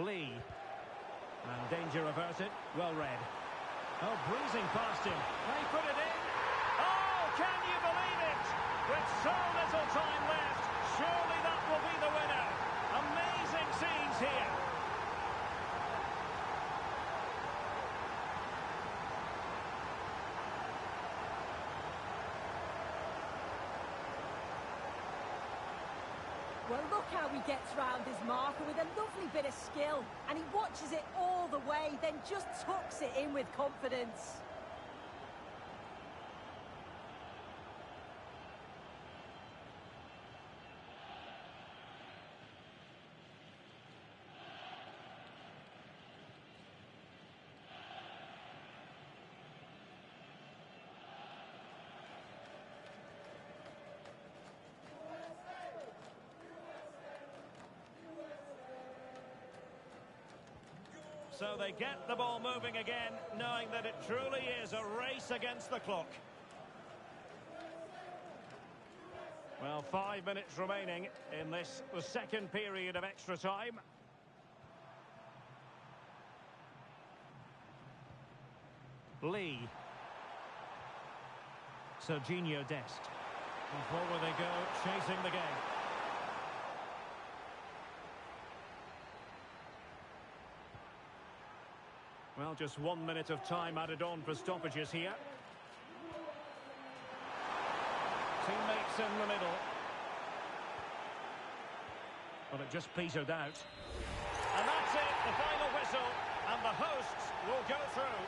Lee. And danger averted. Well read. Oh, breezing past him. They put it in. Oh, can you believe it? With so little time left, surely that will be the winner. Amazing scenes here. Well, look how he gets round his marker with a lovely bit of skill. And he watches it all the way, then just tucks it in with confidence. So they get the ball moving again, knowing that it truly is a race against the clock. Well, 5 minutes remaining in this, the second period of extra time. Lee. Serginho Dest. And forward they go, chasing the game. Well, just 1 minute of time added on for stoppages here. Teammates in the middle. But it just petered out. And that's it, the final whistle. And the hosts will go through.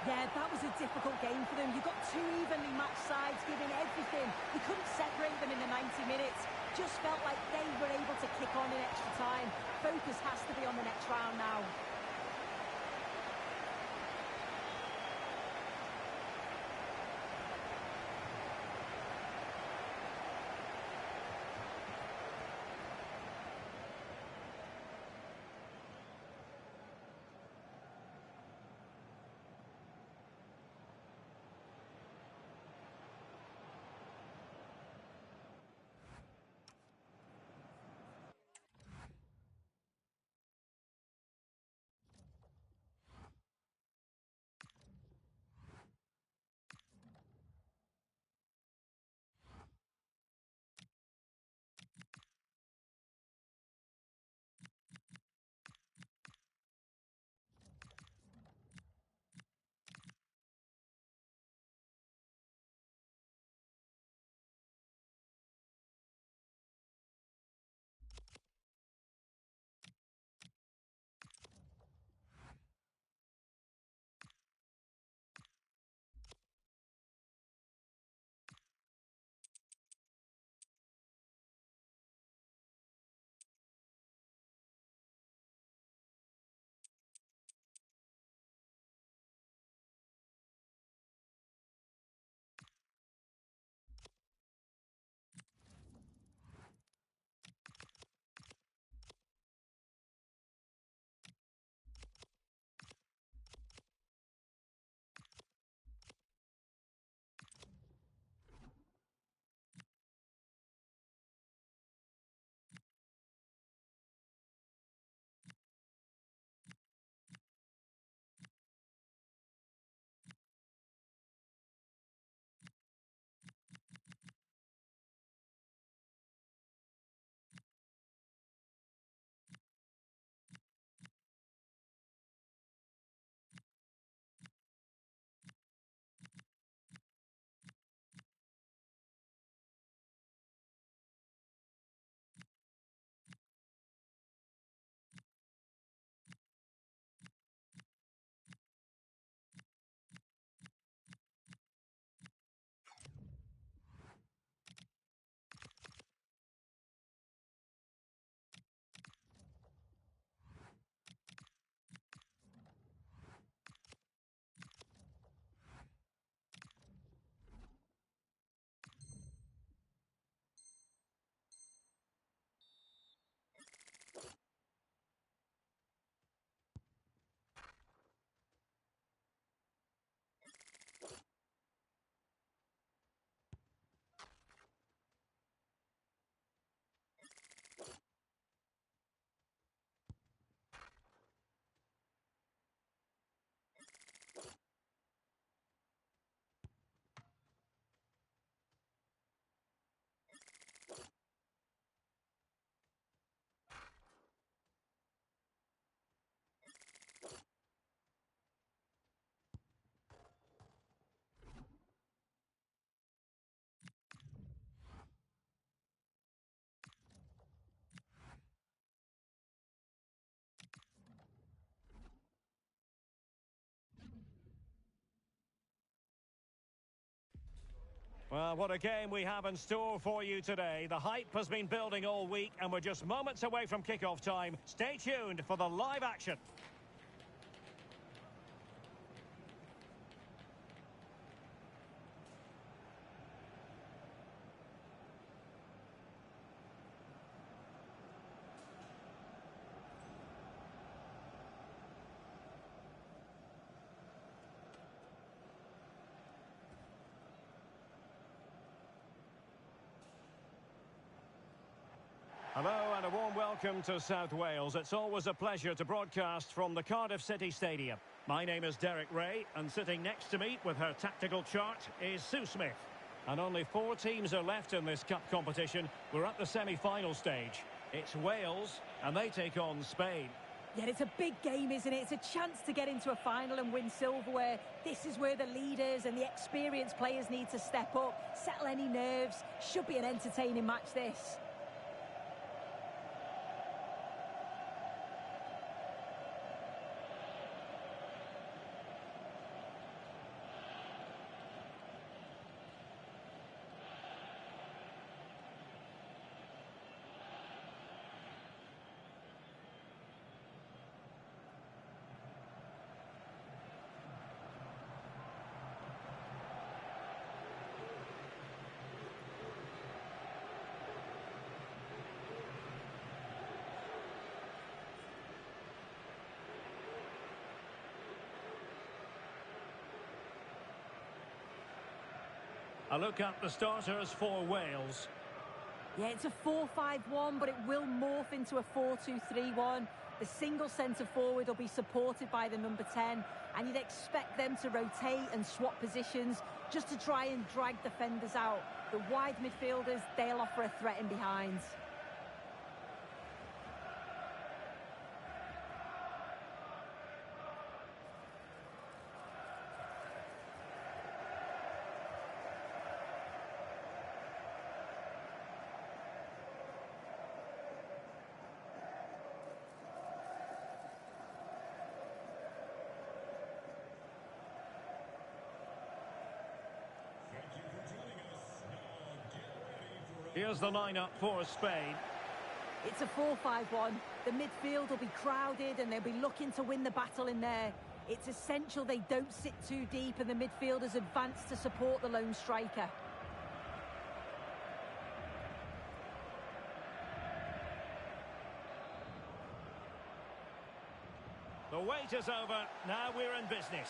Yeah, that was a difficult game for them. You've got two evenly matched sides giving everything. You couldn't separate them in the 90 minutes. Just felt like they were able to kick on in extra time. Focus has to be on the next round now. Well, what a game we have in store for you today. The hype has been building all week, and we're just moments away from kickoff time. Stay tuned for the live action. Hello and a warm welcome to South Wales. It's always a pleasure to broadcast from the Cardiff City Stadium. My name is Derek Ray, and sitting next to me with her tactical chart is Sue Smith. And only 4 teams are left in this cup competition. We're at the semi-final stage. It's Wales, and they take on Spain. Yeah, it's a big game, isn't it? It's a chance to get into a final and win silverware. This is where the leaders and the experienced players need to step up, settle any nerves. Should be an entertaining match, this. A look at the starters for Wales. Yeah, it's a 4-5-1, but it will morph into a 4-2-3-1. The single centre-forward will be supported by the number 10, and you'd expect them to rotate and swap positions just to try and drag defenders out. The wide midfielders, they'll offer a threat in behind. Here's the lineup for Spain. It's a 4-5-1. The midfield will be crowded and they'll be looking to win the battle in there. It's essential they don't sit too deep and the midfielders advance to support the lone striker. The wait is over. Now we're in business.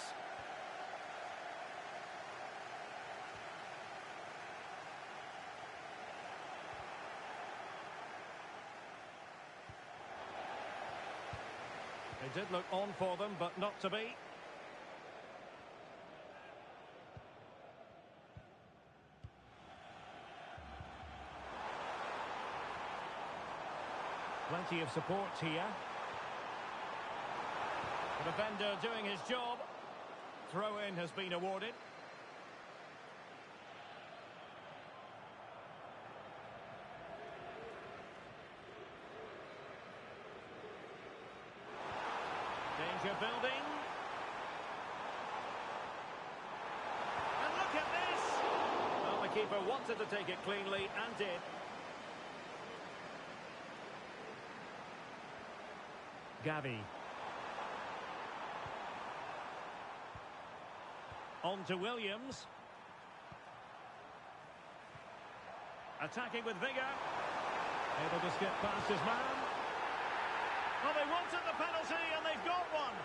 It did look on for them, but not to be. Plenty of support here. The defender doing his job. Throw-in has been awarded. Danger building. And look at this! Well, the keeper wanted to take it cleanly and did. Gavi. On to Williams. Attacking with vigour. Able to skip past his man. Well, they wanted the penalty and they've got one.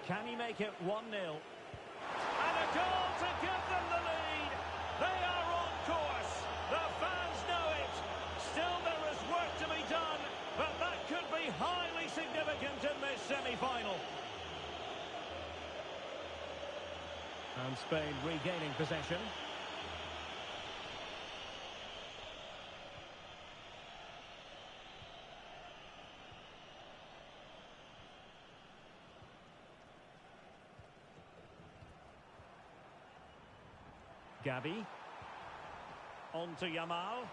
Can he make it 1-0? And a goal to give them the lead. They are on course. The fans know it. Still there is work to be done, but that could be highly significant in this semi-final. And Spain regaining possession. Gavi. On to Yamal.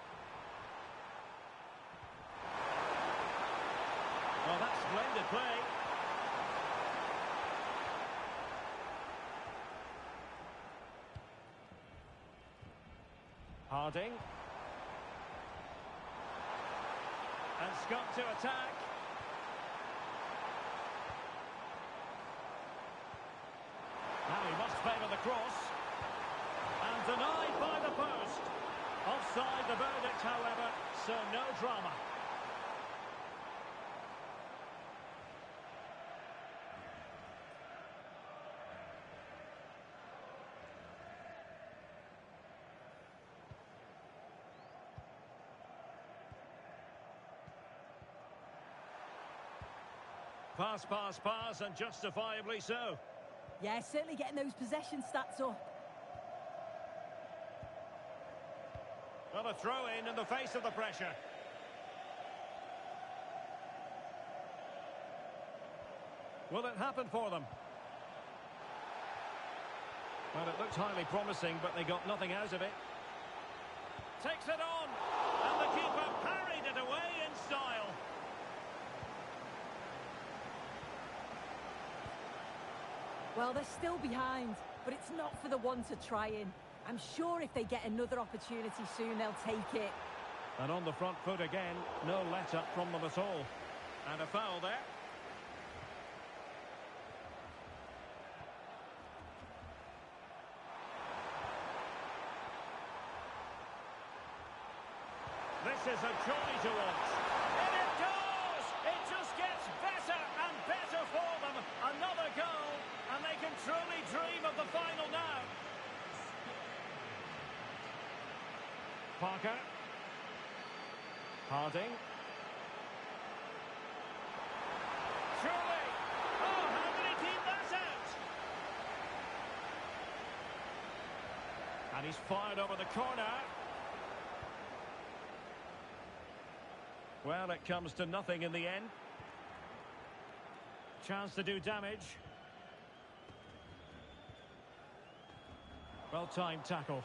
Well, that's splendid play. Harding. And Scott to attack. Now he must favour the cross. And denied by the post. Offside the verdict, however, so no drama. Pass, and justifiably so. Yeah, certainly getting those possession stats up. Well, a throw-in the face of the pressure. Will it happen for them? Well, it looked highly promising, but they got nothing out of it. Takes it on, and the keeper parried it away in style. Well, they're still behind, but it's not for the want of trying. I'm sure if they get another opportunity soon, they'll take it. And on the front foot again, no let-up from them at all. And a foul there. This is a joy to watch. And it goes! It just gets better and better for them. Another goal, and they can truly dream of the final now. Parker. Harding. Surely! Oh, how did he keep that out? And he's fired over the corner. Well, it comes to nothing in the end. Chance to do damage. Well-timed tackle.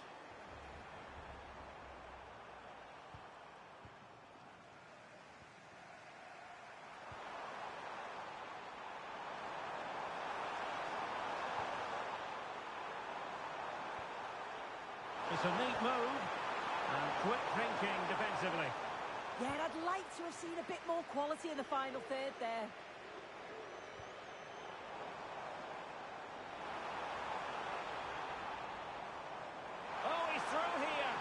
It's a neat move. And quick thinking defensively. Yeah, and I'd like to have seen a bit more quality in the final third there. Oh, he's through here.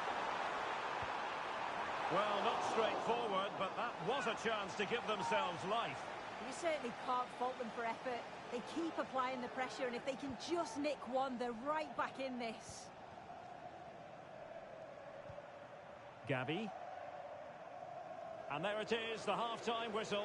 Well, not straightforward, but that was a chance to give themselves life. You certainly can't fault them for effort. They keep applying the pressure, and if they can just nick one, they're right back in this. Gabby. And there it is, the half-time whistle.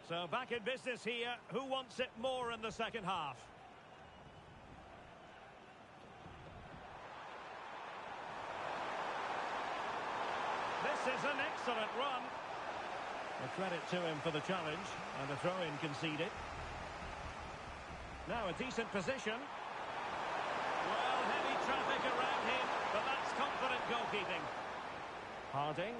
So back in business here. Who wants it more in the second half? This is an excellent run. A credit to him for the challenge, and a throw-in conceded. Now a decent position. Well, heavy traffic around him, but that's confident goalkeeping. Harding.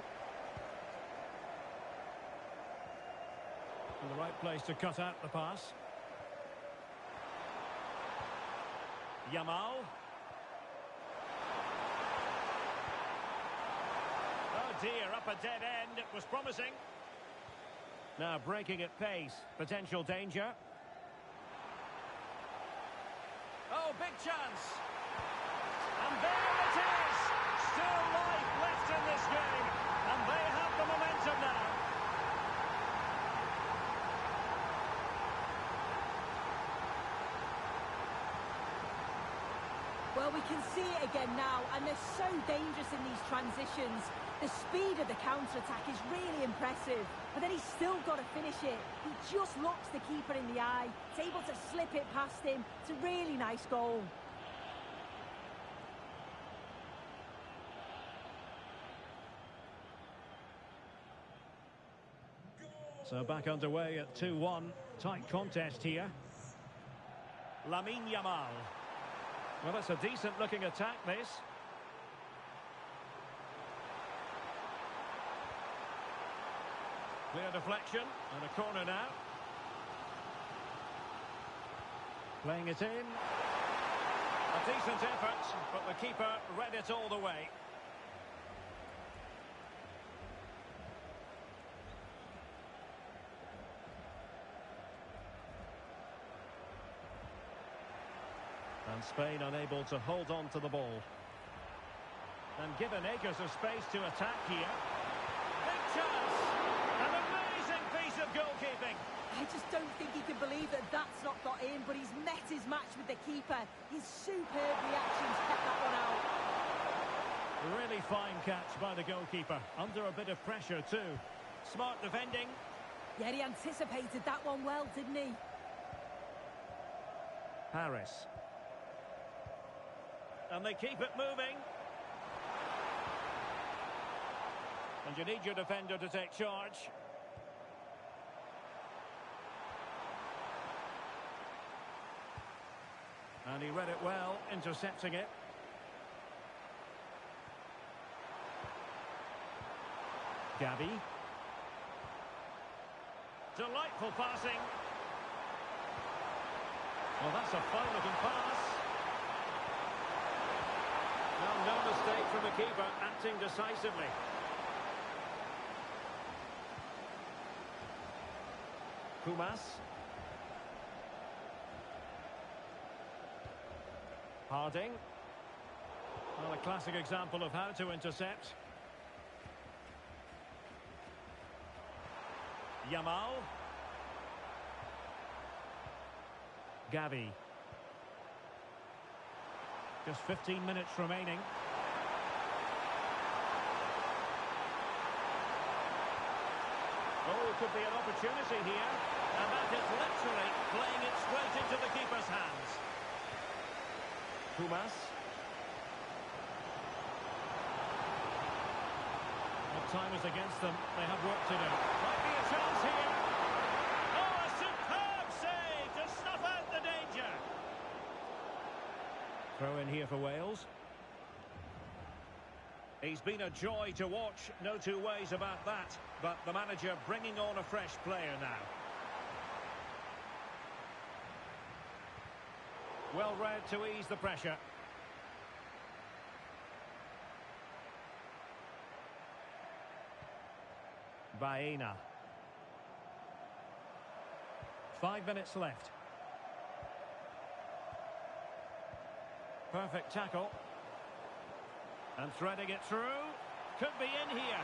In the right place to cut out the pass. Yamal. Oh dear, up a dead end. It was promising. Now breaking at pace. Potential danger. Oh, big chance. And there it is. Still life left in this game. And they have the momentum now. Well, we can see it again now, and they're so dangerous in these transitions. The speed of the counter-attack is really impressive, but then he's still got to finish it. He just looks the keeper in the eye. He's able to slip it past him. It's a really nice goal. So back underway at 2-1. Tight contest here. Lamine Yamal. Well, that's a decent-looking attack, this. Clear deflection, and a corner now. Playing it in. A decent effort, but the keeper read it all the way. And Spain unable to hold on to the ball. And given acres of space to attack here. Big chance! An amazing piece of goalkeeping. I just don't think he can believe that that's not got in, but he's met his match with the keeper. His superb reactions kept that one out. Really fine catch by the goalkeeper. Under a bit of pressure too. Smart defending. Yeah, he anticipated that one well, didn't he? Harris. And they keep it moving. And you need your defender to take charge. And he read it well, intercepting it. Gavi. Delightful passing. Well, that's a fine-looking pass. No mistake from the keeper, acting decisively. Pumas. Harding. Well, a classic example of how to intercept. Yamal. Gavi. Just 15 minutes remaining. Oh, it could be an opportunity here. And that is literally playing it straight into the keeper's hands. Pumas. Well, time is against them. They have work to do. Might be a chance here. Oh, a superb save to snuff out the danger. Throw in here for Wales. He's been a joy to watch, no two ways about that. But the manager bringing on a fresh player now. Well read to ease the pressure. Baena. 5 minutes left. Perfect tackle. And threading it through. Could be in here.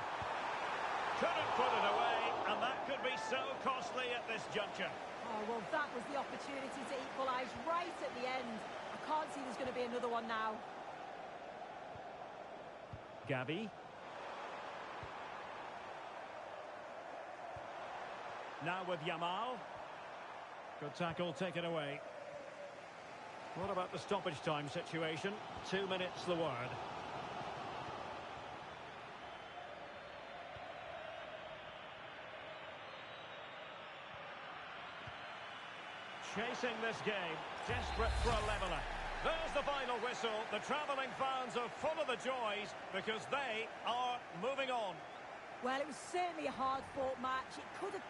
Couldn't put it away, and that could be so costly at this juncture. Oh, well, that was the opportunity to equalise right at the end. I can't see there's going to be another one now. Gavi. Now with Yamal. Good tackle, take it away. What about the stoppage time situation? 2 minutes the word. Chasing this game, desperate for a leveller. There's the final whistle. The travelling fans are full of the joys because they are moving on. Well, it was certainly a hard-fought match. It could have